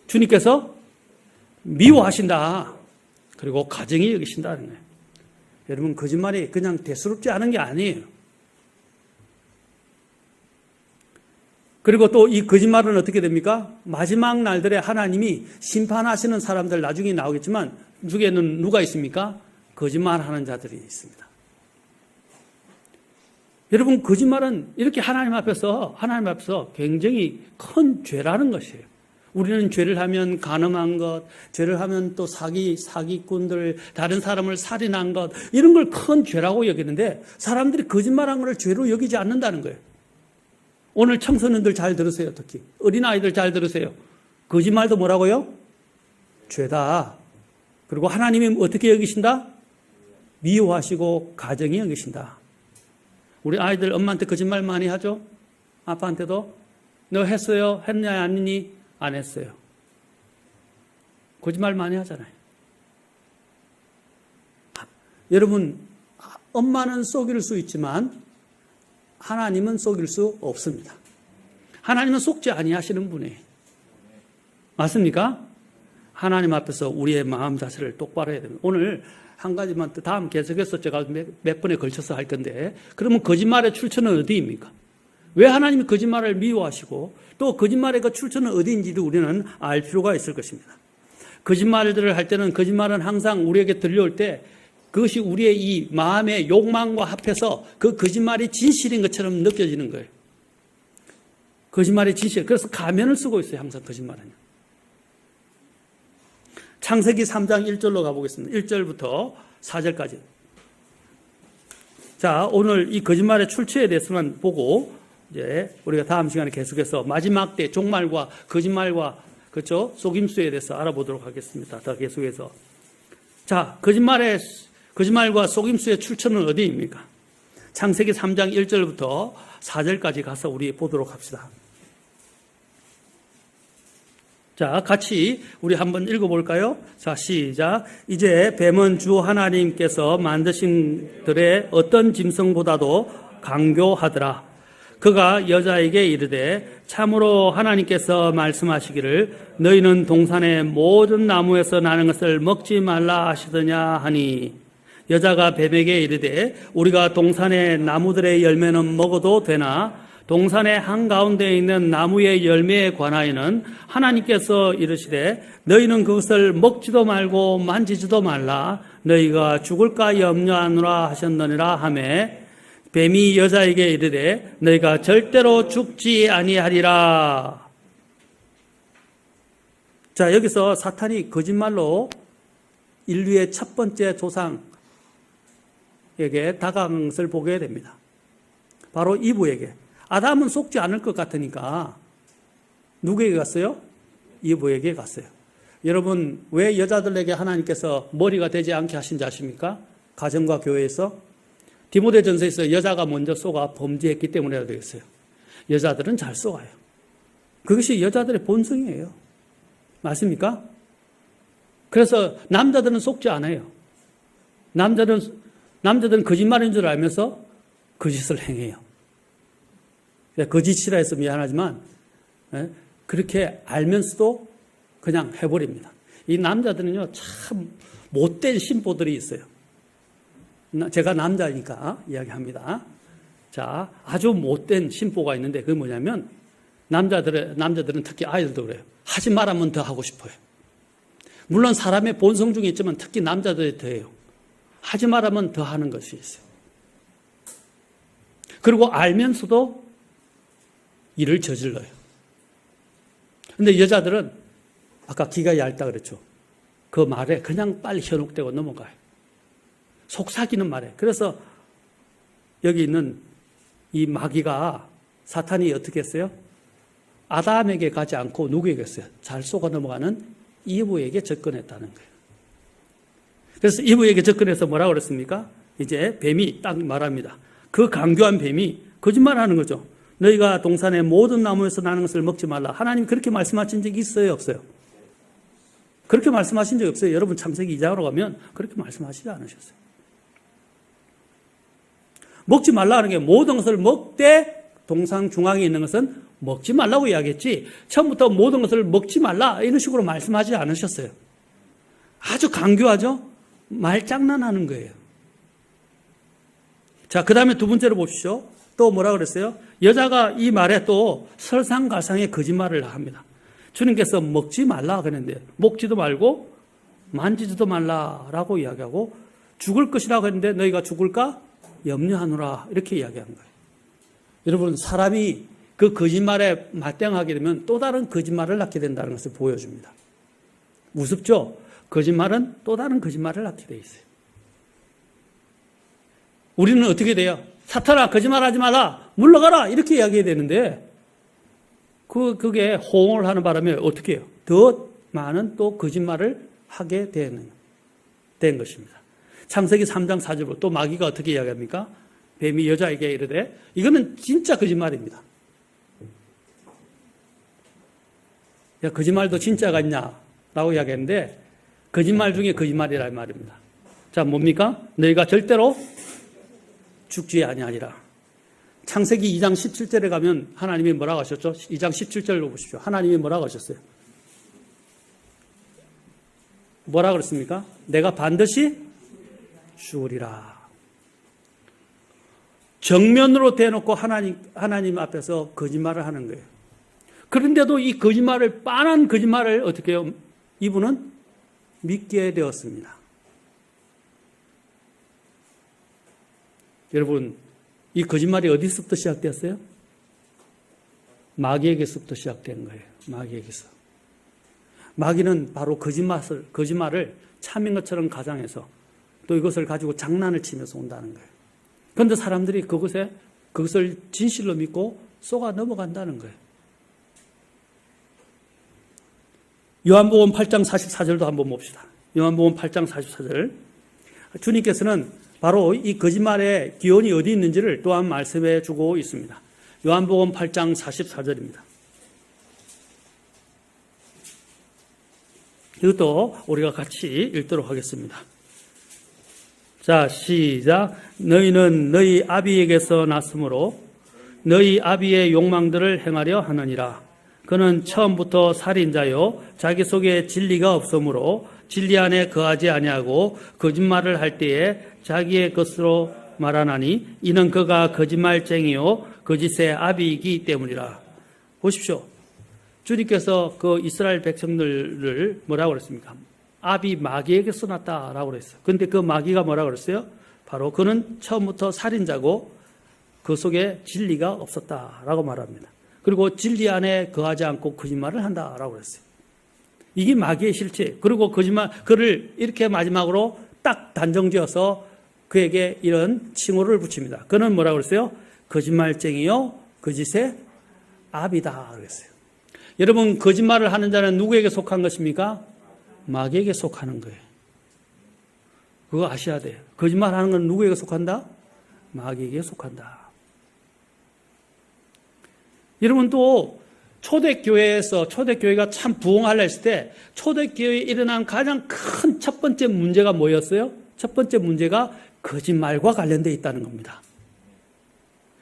Speaker 1: 주님께서 미워하신다. 그리고 가증히 여기신다는 거예요. 여러분 거짓말이 그냥 대수롭지 않은 게 아니에요. 그리고 또 이 거짓말은 어떻게 됩니까? 마지막 날들에 하나님이 심판하시는 사람들 나중에 나오겠지만 중에는 누가 있습니까? 거짓말하는 자들이 있습니다. 여러분 거짓말은 이렇게 하나님 앞에서 굉장히 큰 죄라는 것이에요. 우리는 죄를 하면 간음한 것, 죄를 하면 또 사기꾼들, 다른 사람을 살인한 것 이런 걸 큰 죄라고 여기는데 사람들이 거짓말한 것을 죄로 여기지 않는다는 거예요. 오늘 청소년들 잘 들으세요. 특히 어린아이들 잘 들으세요. 거짓말도 뭐라고요? 죄다. 그리고 하나님이 어떻게 여기신다? 미워하시고 가증히 여기신다. 우리 아이들 엄마한테 거짓말 많이 하죠? 아빠한테도? 너 했어요? 했냐 안 했니? 안 했어요. 거짓말 많이 하잖아요. 여러분 엄마는 속일 수 있지만 하나님은 속일 수 없습니다. 하나님은 속지 아니하시는 분이에요. 맞습니까? 하나님 앞에서 우리의 마음 자세를 똑바로 해야 됩니다. 오늘 한 가지만 또 다음 계속해서 제가 몇 번에 걸쳐서 할 건데 그러면 거짓말의 출처는 어디입니까? 왜 하나님이 거짓말을 미워하시고 또 거짓말의 그 출처는 어디인지도 우리는 알 필요가 있을 것입니다. 거짓말들을 할 때는 거짓말은 항상 우리에게 들려올 때 그것이 우리의 이 마음의 욕망과 합해서 그 거짓말이 진실인 것처럼 느껴지는 거예요. 거짓말이 진실. 그래서 가면을 쓰고 있어요. 항상 거짓말은. 창세기 3장 1절로 가보겠습니다. 1절부터 4절까지. 자, 오늘 이 거짓말의 출처에 대해서만 보고 이제 우리가 다음 시간에 계속해서 마지막 때 종말과 거짓말과 그렇죠? 속임수에 대해서 알아보도록 하겠습니다. 더 계속해서. 자, 거짓말과 속임수의 출처는 어디입니까? 창세기 3장 1절부터 4절까지 가서 우리 보도록 합시다. 자, 같이 우리 한번 읽어볼까요? 자, 시작. 이제 뱀은 주 하나님께서 만드신 들의 어떤 짐승보다도 강교하더라. 그가 여자에게 이르되 참으로 하나님께서 말씀하시기를 너희는 동산의 모든 나무에서 나는 것을 먹지 말라 하시더냐 하니 여자가 뱀에게 이르되 우리가 동산의 나무들의 열매는 먹어도 되나 동산의 한가운데 있는 나무의 열매에 관하여는 하나님께서 이르시되 너희는 그것을 먹지도 말고 만지지도 말라 너희가 죽을까 염려하노라 하셨느니라 하매 뱀이 여자에게 이르되 너희가 절대로 죽지 아니하리라. 자, 여기서 사탄이 거짓말로 인류의 첫 번째 조상에게 다가간 것을 보게 됩니다. 바로 이브에게. 아담은 속지 않을 것 같으니까 누구에게 갔어요? 이브에게 갔어요. 여러분 왜 여자들에게 하나님께서 머리가 되지 않게 하신 줄 아십니까? 가정과 교회에서 디모데전서에서 여자가 먼저 쏘가 범죄했기 때문에 되겠어요. 여자들은 잘 쏘아요. 그것이 여자들의 본성이에요. 맞습니까? 그래서 남자들은 속지 않아요. 남자들은 거짓말인 줄 알면서 거짓을 행해요. 거짓이라 해서 미안하지만 그렇게 알면서도 그냥 해버립니다. 이 남자들은요 참 못된 신보들이 있어요. 제가 남자니까 이야기합니다. 자, 아주 못된 신보가 있는데 그게 뭐냐면 남자들은 특히 아이들도 그래요. 하지 말라면 더 하고 싶어요. 물론 사람의 본성 중에 있지만 특히 남자들이 더해요. 하지 말라면 더 하는 것이 있어요. 그리고 알면서도 일을 저질러요. 근데 여자들은 아까 기가 얇다 그랬죠. 그 말에 그냥 빨리 현혹되고 넘어가요. 속삭이는 말에. 그래서 여기 있는 이 마귀가 사탄이 어떻게 했어요? 아담에게 가지 않고 누구에게 했어요? 잘 속아 넘어가는 이브에게 접근했다는 거예요. 그래서 이브에게 접근해서 뭐라고 그랬습니까? 이제 뱀이 딱 말합니다. 그 강교한 뱀이 거짓말하는 거죠. 너희가 동산의 모든 나무에서 나는 것을 먹지 말라. 하나님 그렇게 말씀하신 적이 있어요? 없어요? 그렇게 말씀하신 적이 없어요. 여러분 창세기 2장으로 가면 그렇게 말씀하시지 않으셨어요. 먹지 말라는 게 모든 것을 먹되 동상 중앙에 있는 것은 먹지 말라고 이야기했지 처음부터 모든 것을 먹지 말라 이런 식으로 말씀하지 않으셨어요. 아주 강교하죠? 말장난하는 거예요. 자, 그 다음에 두 번째로 보십시오. 또 뭐라 그랬어요? 여자가 이 말에 또 설상가상의 거짓말을 합니다. 주님께서 먹지 말라 그랬는데 먹지도 말고 만지지도 말라라고 이야기하고 죽을 것이라고 했는데 너희가 죽을까? 염려하노라 이렇게 이야기한 거예요. 여러분 사람이 그 거짓말에 맞대응하게 되면 또 다른 거짓말을 낳게 된다는 것을 보여줍니다. 무섭죠? 거짓말은 또 다른 거짓말을 낳게 돼 있어요. 우리는 어떻게 돼요? 사탄아 거짓말하지 마라 물러가라 이렇게 이야기해야 되는데 그게 호응을 하는 바람에 어떻게 해요? 더 많은 또 거짓말을 하게 된 것입니다. 창세기 3장 4절로 또 마귀가 어떻게 이야기합니까? 뱀이 여자에게 이르되 이거는 진짜 거짓말입니다. 야, 거짓말도 진짜가 있냐? 라고 이야기했는데 거짓말 중에 거짓말이라는 말입니다. 자, 뭡니까? 너희가 절대로 죽지 아니하리라. 창세기 2장 17절에 가면 하나님이 뭐라고 하셨죠? 2장 17절로 보십시오. 하나님이 뭐라고 하셨어요? 뭐라고 그랬습니까? 내가 반드시 죽으리라. 정면으로 대놓고 하나님 앞에서 거짓말을 하는 거예요. 그런데도 이 거짓말을, 빤한 거짓말을 어떻게 해요? 이분은 믿게 되었습니다. 여러분, 이 거짓말이 어디서부터 시작되었어요? 마귀에게서부터 시작된 거예요. 마귀에게서. 마귀는 바로 거짓말을 참인 것처럼 가장해서 또 이것을 가지고 장난을 치면서 온다는 거예요. 그런데 사람들이 그것을 진실로 믿고 속아 넘어간다는 거예요. 요한복음 8장 44절도 한번 봅시다. 요한복음 8장 44절. 주님께서는 바로 이 거짓말의 기원이 어디 있는지를 또한 말씀해 주고 있습니다. 요한복음 8장 44절입니다. 이것도 우리가 같이 읽도록 하겠습니다. 자, 시작. 너희는 너희 아비에게서 났으므로 너희 아비의 욕망들을 행하려 하느니라. 그는 처음부터 살인자요 자기 속에 진리가 없으므로 진리 안에 거하지 아니하고 거짓말을 할 때에 자기의 것으로 말하나니 이는 그가 거짓말쟁이요 거짓의 아비이기 때문이라. 보십시오. 주님께서 그 이스라엘 백성들을 뭐라고 그랬습니까? 아비 마귀에게서 났다라고 그랬어요. 그런데 그 마귀가 뭐라고 그랬어요? 바로 그는 처음부터 살인자고 그 속에 진리가 없었다라고 말합니다. 그리고 진리 안에 거하지 않고 거짓말을 한다라고 그랬어요. 이게 마귀의 실체. 그리고 그를 이렇게 마지막으로 딱 단정지어서 그에게 이런 칭호를 붙입니다. 그는 뭐라고 그랬어요? 거짓말쟁이요 거짓의 아비다 그랬어요. 여러분, 거짓말을 하는 자는 누구에게 속한 것입니까? 마귀에게 속하는 거예요. 그거 아셔야 돼요. 거짓말하는 건 누구에게 속한다? 마귀에게 속한다. 여러분, 또 초대교회가 참 부흥하려 했을 때 초대교회에 일어난 가장 큰 첫 번째 문제가 뭐였어요? 첫 번째 문제가 거짓말과 관련되어 있다는 겁니다.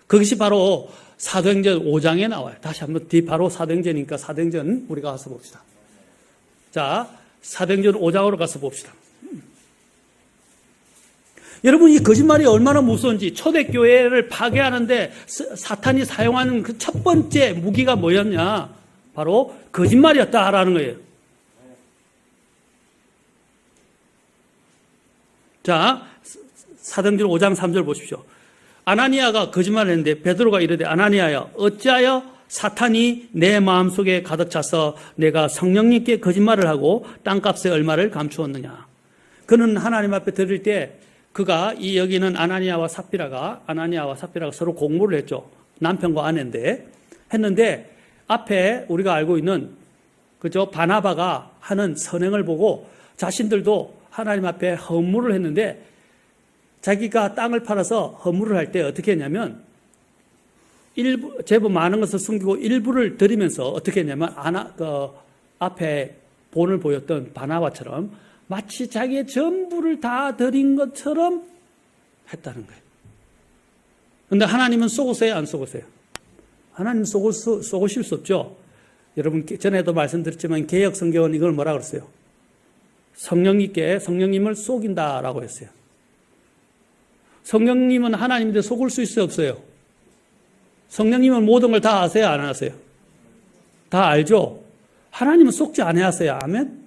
Speaker 1: 그것이 바로 사도행전 5장에 나와요. 다시 한번 바로 사도행전이니까 사도행전 우리가 가서 봅시다. 자, 사도행전 5장으로 가서 봅시다. 여러분, 이 거짓말이 얼마나 무서운지. 초대교회를 파괴하는데 사탄이 사용하는 그 첫 번째 무기가 뭐였냐? 바로 거짓말이었다라는 거예요. 자, 사도행전 5장 3절 보십시오. 아나니아가 거짓말을 했는데 베드로가 이르되 아나니아여 어찌하여 사탄이 내 마음속에 가득 차서 내가 성령님께 거짓말을 하고 땅값의 얼마를 감추었느냐. 그는 하나님 앞에 드릴 때 그가 이 여기는 아나니아와 삽비라가 서로 공모를 했죠. 남편과 아내인데 했는데 앞에 우리가 알고 있는 그죠 바나바가 하는 선행을 보고 자신들도 하나님 앞에 헌물을 했는데 자기가 땅을 팔아서 헌물을 할 때 어떻게 했냐면 일부 제법 많은 것을 숨기고 일부를 드리면서 어떻게 했냐면 앞에 본을 보였던 바나바처럼 마치 자기의 전부를 다 드린 것처럼 했다는 거예요. 그런데 하나님은 속으세요, 안 속으세요? 하나님 속으실 수 없죠. 여러분 전에도 말씀드렸지만 개역 성경은 이걸 뭐라 그랬어요? 성령님을 속인다라고 했어요. 성령님은 하나님인데 속을 수 있어요, 없어요? 성령님은 모든 걸 다 아세요, 안 아세요? 다 알죠? 하나님은 속지 않아야하세요. 아멘?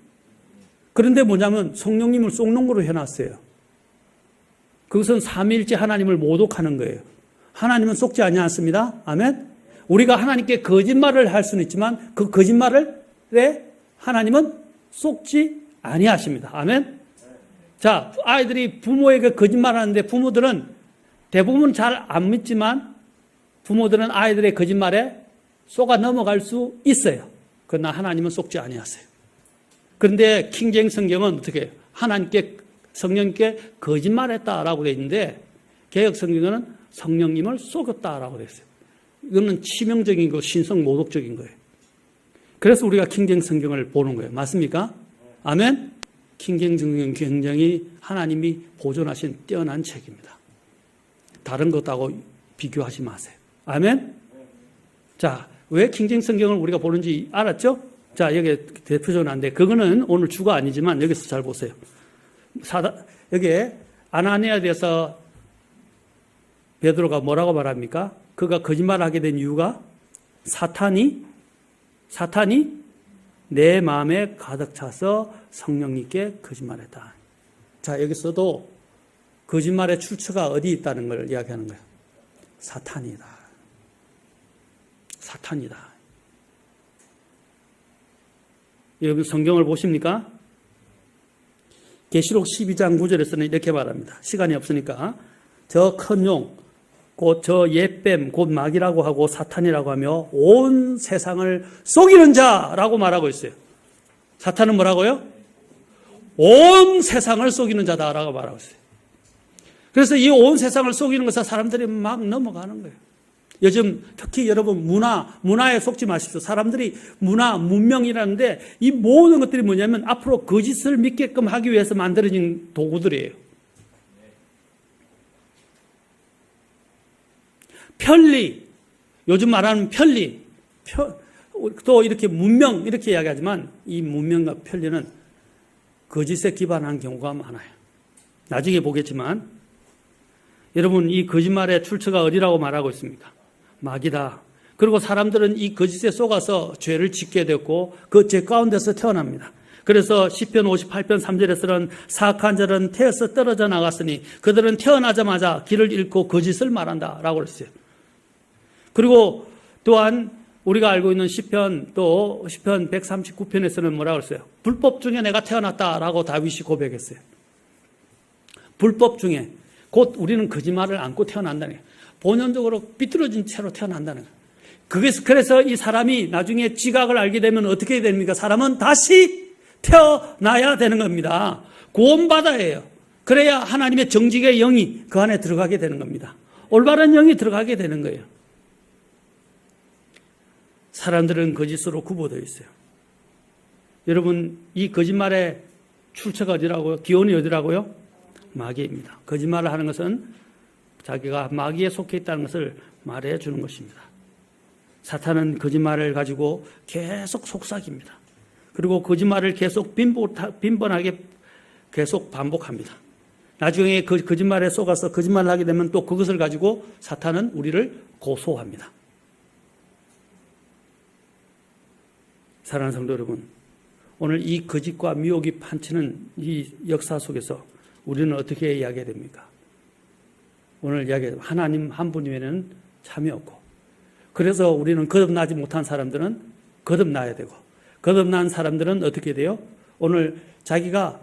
Speaker 1: 그런데 뭐냐면 성령님을 속는 거로 해놨어요. 그것은 삼위일체 하나님을 모독하는 거예요. 하나님은 속지 않습니다. 아멘? 우리가 하나님께 거짓말을 할 수는 있지만 그 거짓말을 하나님은 속지 아니하십니다. 아멘? 자, 아이들이 부모에게 거짓말하는데 부모들은 대부분 잘 안 믿지만 부모들은 아이들의 거짓말에 속아 넘어갈 수 있어요. 그러나 하나님은 속지 아니하세요. 그런데 킹제임 성경은 어떻게 해요? 하나님께 성령님께 거짓말했다라고 되어 있는데 개역 성경은 성령님을 속였다라고 되어 있어요. 이거는 치명적인 거, 신성 모독적인 거예요. 그래서 우리가 킹제임 성경을 보는 거예요. 맞습니까? 아멘? 킹제임 성경은 굉장히 하나님이 보존하신 뛰어난 책입니다. 다른 것하고 비교하지 마세요. 아멘? 자, 왜 킹제임 성경을 우리가 보는지 알았죠? 자, 여기 대표적으로 한데 그거는 오늘 주가 아니지만 여기서 잘 보세요. 여기에 아나니아에 대해서 베드로가 뭐라고 말합니까? 그가 거짓말을 하게 된 이유가 사탄이 내 마음에 가득 차서 성령님께 거짓말했다. 자, 여기서도 거짓말의 출처가 어디 있다는 걸 이야기하는 거예요. 사탄이다. 여러분 성경을 보십니까? 계시록 12장 9절에서는 이렇게 말합니다. 시간이 없으니까 저 큰 용, 곧 저 옛뱀, 곧 마귀라고 하고 사탄이라고 하며 온 세상을 속이는 자라고 말하고 있어요. 사탄은 뭐라고요? 온 세상을 속이는 자다라고 말하고 있어요. 그래서 이 온 세상을 속이는 것에 사람들이 막 넘어가는 거예요. 요즘 특히 여러분 문화에 속지 마십시오. 사람들이 문명이라는데 이 모든 것들이 뭐냐면 앞으로 거짓을 믿게끔 하기 위해서 만들어진 도구들이에요. 편리, 요즘 말하는 편리, 또 이렇게 문명 이렇게 이야기하지만 이 문명과 편리는 거짓에 기반한 경우가 많아요. 나중에 보겠지만 여러분 이 거짓말의 출처가 어디라고 말하고 있습니까? 마귀다. 그리고 사람들은 이 거짓에 속아서 죄를 짓게 됐고 그 죄 가운데서 태어납니다. 그래서 시편 58편 3절에서는 사악한 자는 태어서 떨어져 나갔으니 그들은 태어나자마자 길을 잃고 거짓을 말한다라고 그랬어요. 그리고 또한 우리가 알고 있는 시편 139편에서는 뭐라고 그랬어요? 불법 중에 내가 태어났다라고 다윗이 고백했어요. 불법 중에 곧 우리는 거짓말을 안고 태어난다는 거예요. 본연적으로 비뚤어진 채로 태어난다는 거예요. 그래서 이 사람이 나중에 지각을 알게 되면 어떻게 됩니까? 사람은 다시 태어나야 되는 겁니다. 구원받아야 해요. 그래야 하나님의 정직의 영이 그 안에 들어가게 되는 겁니다. 올바른 영이 들어가게 되는 거예요. 사람들은 거짓으로 구보되어 있어요. 여러분 이 거짓말의 출처가 어디라고요? 기원이 어디라고요? 마귀입니다. 거짓말을 하는 것은 자기가 마귀에 속해 있다는 것을 말해 주는 것입니다. 사탄은 거짓말을 가지고 계속 속삭입니다. 그리고 거짓말을 계속 빈번하게 계속 반복합니다. 나중에 그 거짓말에 속아서 거짓말을 하게 되면 또 그것을 가지고 사탄은 우리를 고소합니다. 사랑하는 성도 여러분, 오늘 이 거짓과 미혹이 판치는 이 역사 속에서 우리는 어떻게 이야기해야 됩니까? 오늘 이야기 하나님 한 분 외에는 참이 없고, 그래서 우리는 거듭나지 못한 사람들은 거듭나야 되고, 거듭난 사람들은 어떻게 돼요? 오늘 자기가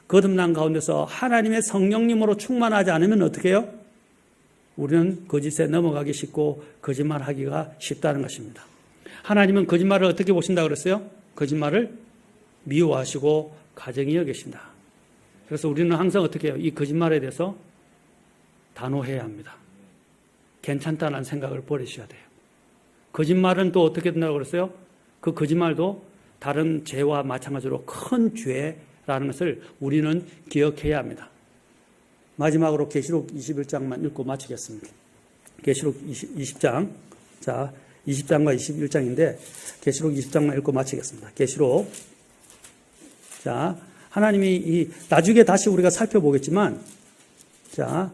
Speaker 1: 거듭난 가운데서 하나님의 성령님으로 충만하지 않으면 어떻게 해요? 우리는 거짓에 넘어가기 쉽고 거짓말하기가 쉽다는 것입니다. 하나님은 거짓말을 어떻게 보신다고 그랬어요? 거짓말을 미워하시고 가증히 여기신다. 그래서 우리는 항상 어떻게 해요? 이 거짓말에 대해서 단호해야 합니다. 괜찮다는 생각을 버리셔야 돼요. 거짓말은 또 어떻게 된다고 그랬어요? 그 거짓말도 다른 죄와 마찬가지로 큰 죄라는 것을 우리는 기억해야 합니다. 마지막으로 계시록 21장만 읽고 마치겠습니다. 계시록 20장. 자, 20장과 21장인데 계시록 20장만 읽고 마치겠습니다. 계시록. 자, 하나님이 나중에 다시 우리가 살펴보겠지만, 자,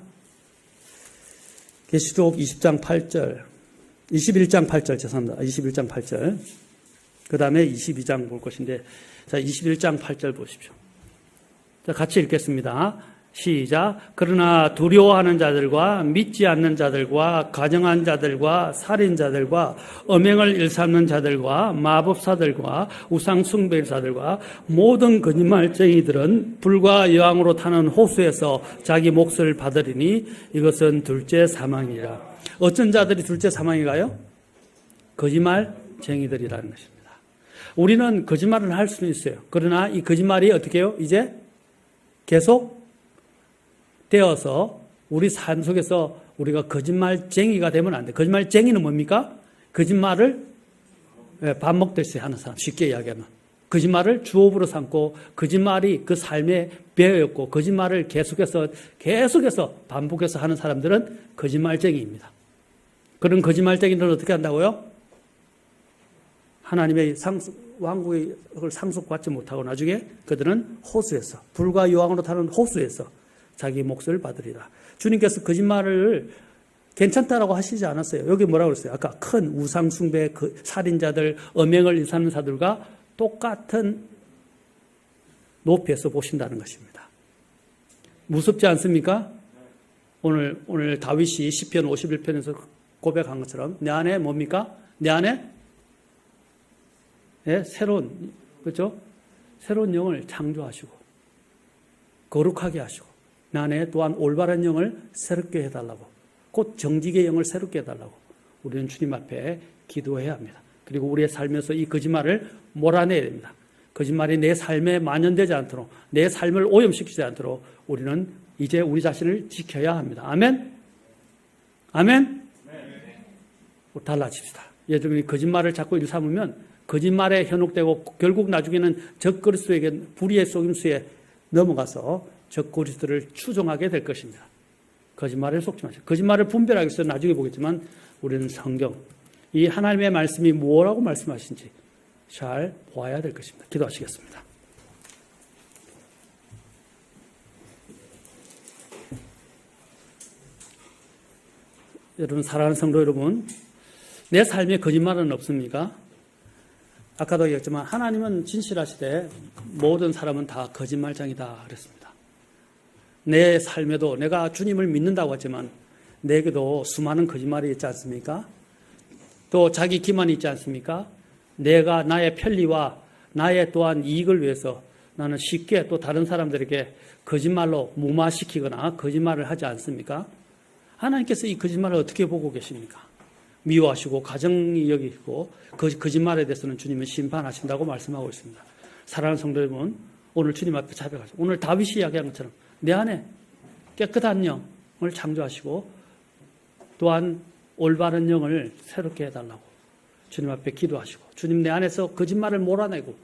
Speaker 1: 계시록 20장 8절, 21장 8절, 죄송합니다. 21장 8절. 그 다음에 22장 볼 것인데, 자, 21장 8절 보십시오. 자, 같이 읽겠습니다. 시작. 그러나 두려워하는 자들과 믿지 않는 자들과 가정한 자들과 살인자들과 음행을 일삼는 자들과 마법사들과 우상 숭배자들과 모든 거짓말쟁이들은 불과 여왕으로 타는 호수에서 자기 몫을 받으리니 이것은 둘째 사망이라. 어떤 자들이 둘째 사망인가요? 거짓말쟁이들이라는 것입니다. 우리는 거짓말을 할 수는 있어요. 그러나 이 거짓말이 어떻게 해요? 이제 계속 되어서 우리 삶 속에서 우리가 거짓말쟁이가 되면 안 돼. 거짓말쟁이는 뭡니까? 거짓말을 밥 먹듯이 하는 사람, 쉽게 이야기하면. 거짓말을 주업으로 삼고 거짓말이 그 삶의 배였고 거짓말을 계속해서 반복해서 하는 사람들은 거짓말쟁이입니다. 그런 거짓말쟁이들은 어떻게 한다고요? 하나님의 왕국의 상속받지 못하고 나중에 그들은 호수에서, 불과 여왕으로 타는 호수에서 자기 몫을 받으리라. 주님께서 거짓말을 괜찮다라고 하시지 않았어요. 여기 뭐라고 그랬어요? 아까 큰 우상숭배 살인자들, 음행을 일삼는 자들과 똑같은 높이에서 보신다는 것입니다. 무섭지 않습니까? 오늘 다윗이 시편 51편에서 고백한 것처럼 내 안에 뭡니까? 내 안에 새로운, 그렇죠? 새로운 영을 창조하시고 거룩하게 하시고 내 안에 또한 올바른 영을 새롭게 해달라고, 곧 정직의 영을 새롭게 해달라고 우리는 주님 앞에 기도해야 합니다. 그리고 우리의 삶에서 이 거짓말을 몰아내야 됩니다. 거짓말이 내 삶에 만연되지 않도록, 내 삶을 오염시키지 않도록 우리는 이제 우리 자신을 지켜야 합니다. 아멘? 아멘? 달라집시다. 여러분이 거짓말을 자꾸 일삼으면 거짓말에 현혹되고 결국 나중에는 적그리스도에게 불의의 속임수에 넘어가서 적그리스도를 추종하게 될 것입니다. 거짓말에 속지 마세요. 거짓말을 분별하기 위해서 나중에 보겠지만 우리는 성경, 이 하나님의 말씀이 뭐라고 말씀하신지 잘 보아야 될 것입니다. 기도하시겠습니다. 여러분, 사랑하는 성도 여러분, 내 삶에 거짓말은 없습니까? 아까도 얘기했지만 하나님은 진실하시되 모든 사람은 다 거짓말장이다 그랬습니다. 내 삶에도 내가 주님을 믿는다고 했지만 내게도 수많은 거짓말이 있지 않습니까? 또 자기 기만이 있지 않습니까? 내가 나의 편리와 나의 또한 이익을 위해서 나는 쉽게 또 다른 사람들에게 거짓말로 무마시키거나 거짓말을 하지 않습니까? 하나님께서 이 거짓말을 어떻게 보고 계십니까? 미워하시고 가정이 여기고 거짓말에 대해서는 주님은 심판하신다고 말씀하고 있습니다. 사랑하는 성도 여러분, 오늘 주님 앞에 자백하시고 오늘 다윗이 이야기한 것처럼 내 안에 깨끗한 영을 창조하시고 또한 올바른 영을 새롭게 해달라고 주님 앞에 기도하시고 주님 내 안에서 거짓말을 몰아내고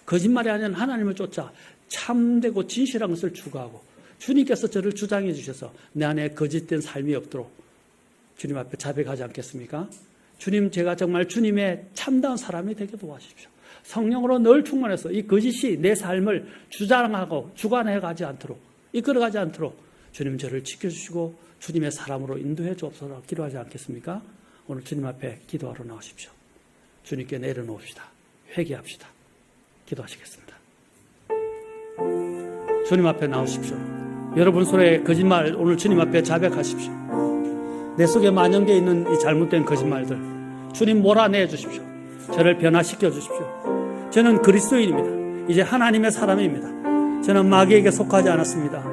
Speaker 1: 거짓말이 아닌 하나님을 쫓아 참되고 진실한 것을 추구하고 주님께서 저를 주장해 주셔서 내 안에 거짓된 삶이 없도록 주님 앞에 자백하지 않겠습니까? 주님, 제가 정말 주님의 참다운 사람이 되게 도와주십시오. 성령으로 늘 충만해서 이 거짓이 내 삶을 주장하고 주관해 가지 않도록, 이끌어가지 않도록 주님 저를 지켜주시고 주님의 사람으로 인도해 주옵소서 기도하지 않겠습니까? 오늘 주님 앞에 기도하러 나오십시오. 주님께 내려놓읍시다. 회개합시다. 기도하시겠습니다. 주님 앞에 나오십시오. 여러분 속에 거짓말 오늘 주님 앞에 자백하십시오. 내 속에 만연되어 있는 이 잘못된 거짓말들 주님 몰아내 주십시오. 저를 변화시켜 주십시오. 저는 그리스도인입니다. 이제 하나님의 사람입니다. 저는 마귀에게 속하지 않았습니다.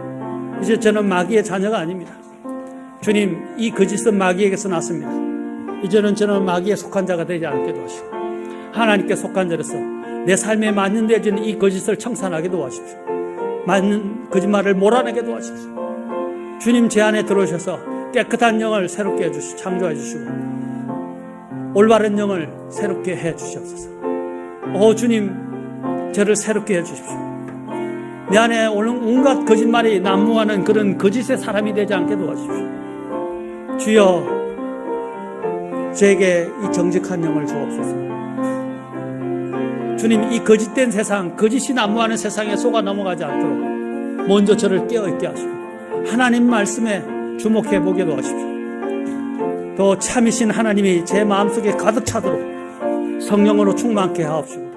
Speaker 1: 이제 저는 마귀의 자녀가 아닙니다. 주님, 이 거짓은 마귀에게서 났습니다. 이제는 저는 마귀에 속한 자가 되지 않게 도와주시고 하나님께 속한 자로서 내 삶에 만연되어진 이 거짓을 청산하게 도와주십시오. 맞는 거짓말을 몰아내게 도와주십시오. 주님 제 안에 들어오셔서 깨끗한 영을 새롭게 해주시고 창조해 주시고 올바른 영을 새롭게 해 주시옵소서. 오 주님, 저를 새롭게 해 주십시오. 내 안에 온갖 거짓말이 난무하는 그런 거짓의 사람이 되지 않게 도와주십시오. 주여, 제게 이 정직한 영을 주옵소서. 주님, 이 거짓된 세상, 거짓이 난무하는 세상에 속아 넘어가지 않도록 먼저 저를 깨어있게 하시고 하나님 말씀에 주목해 보게 도와주십시오. 또 참이신 하나님이 제 마음속에 가득 차도록 성령으로 충만케 하옵시고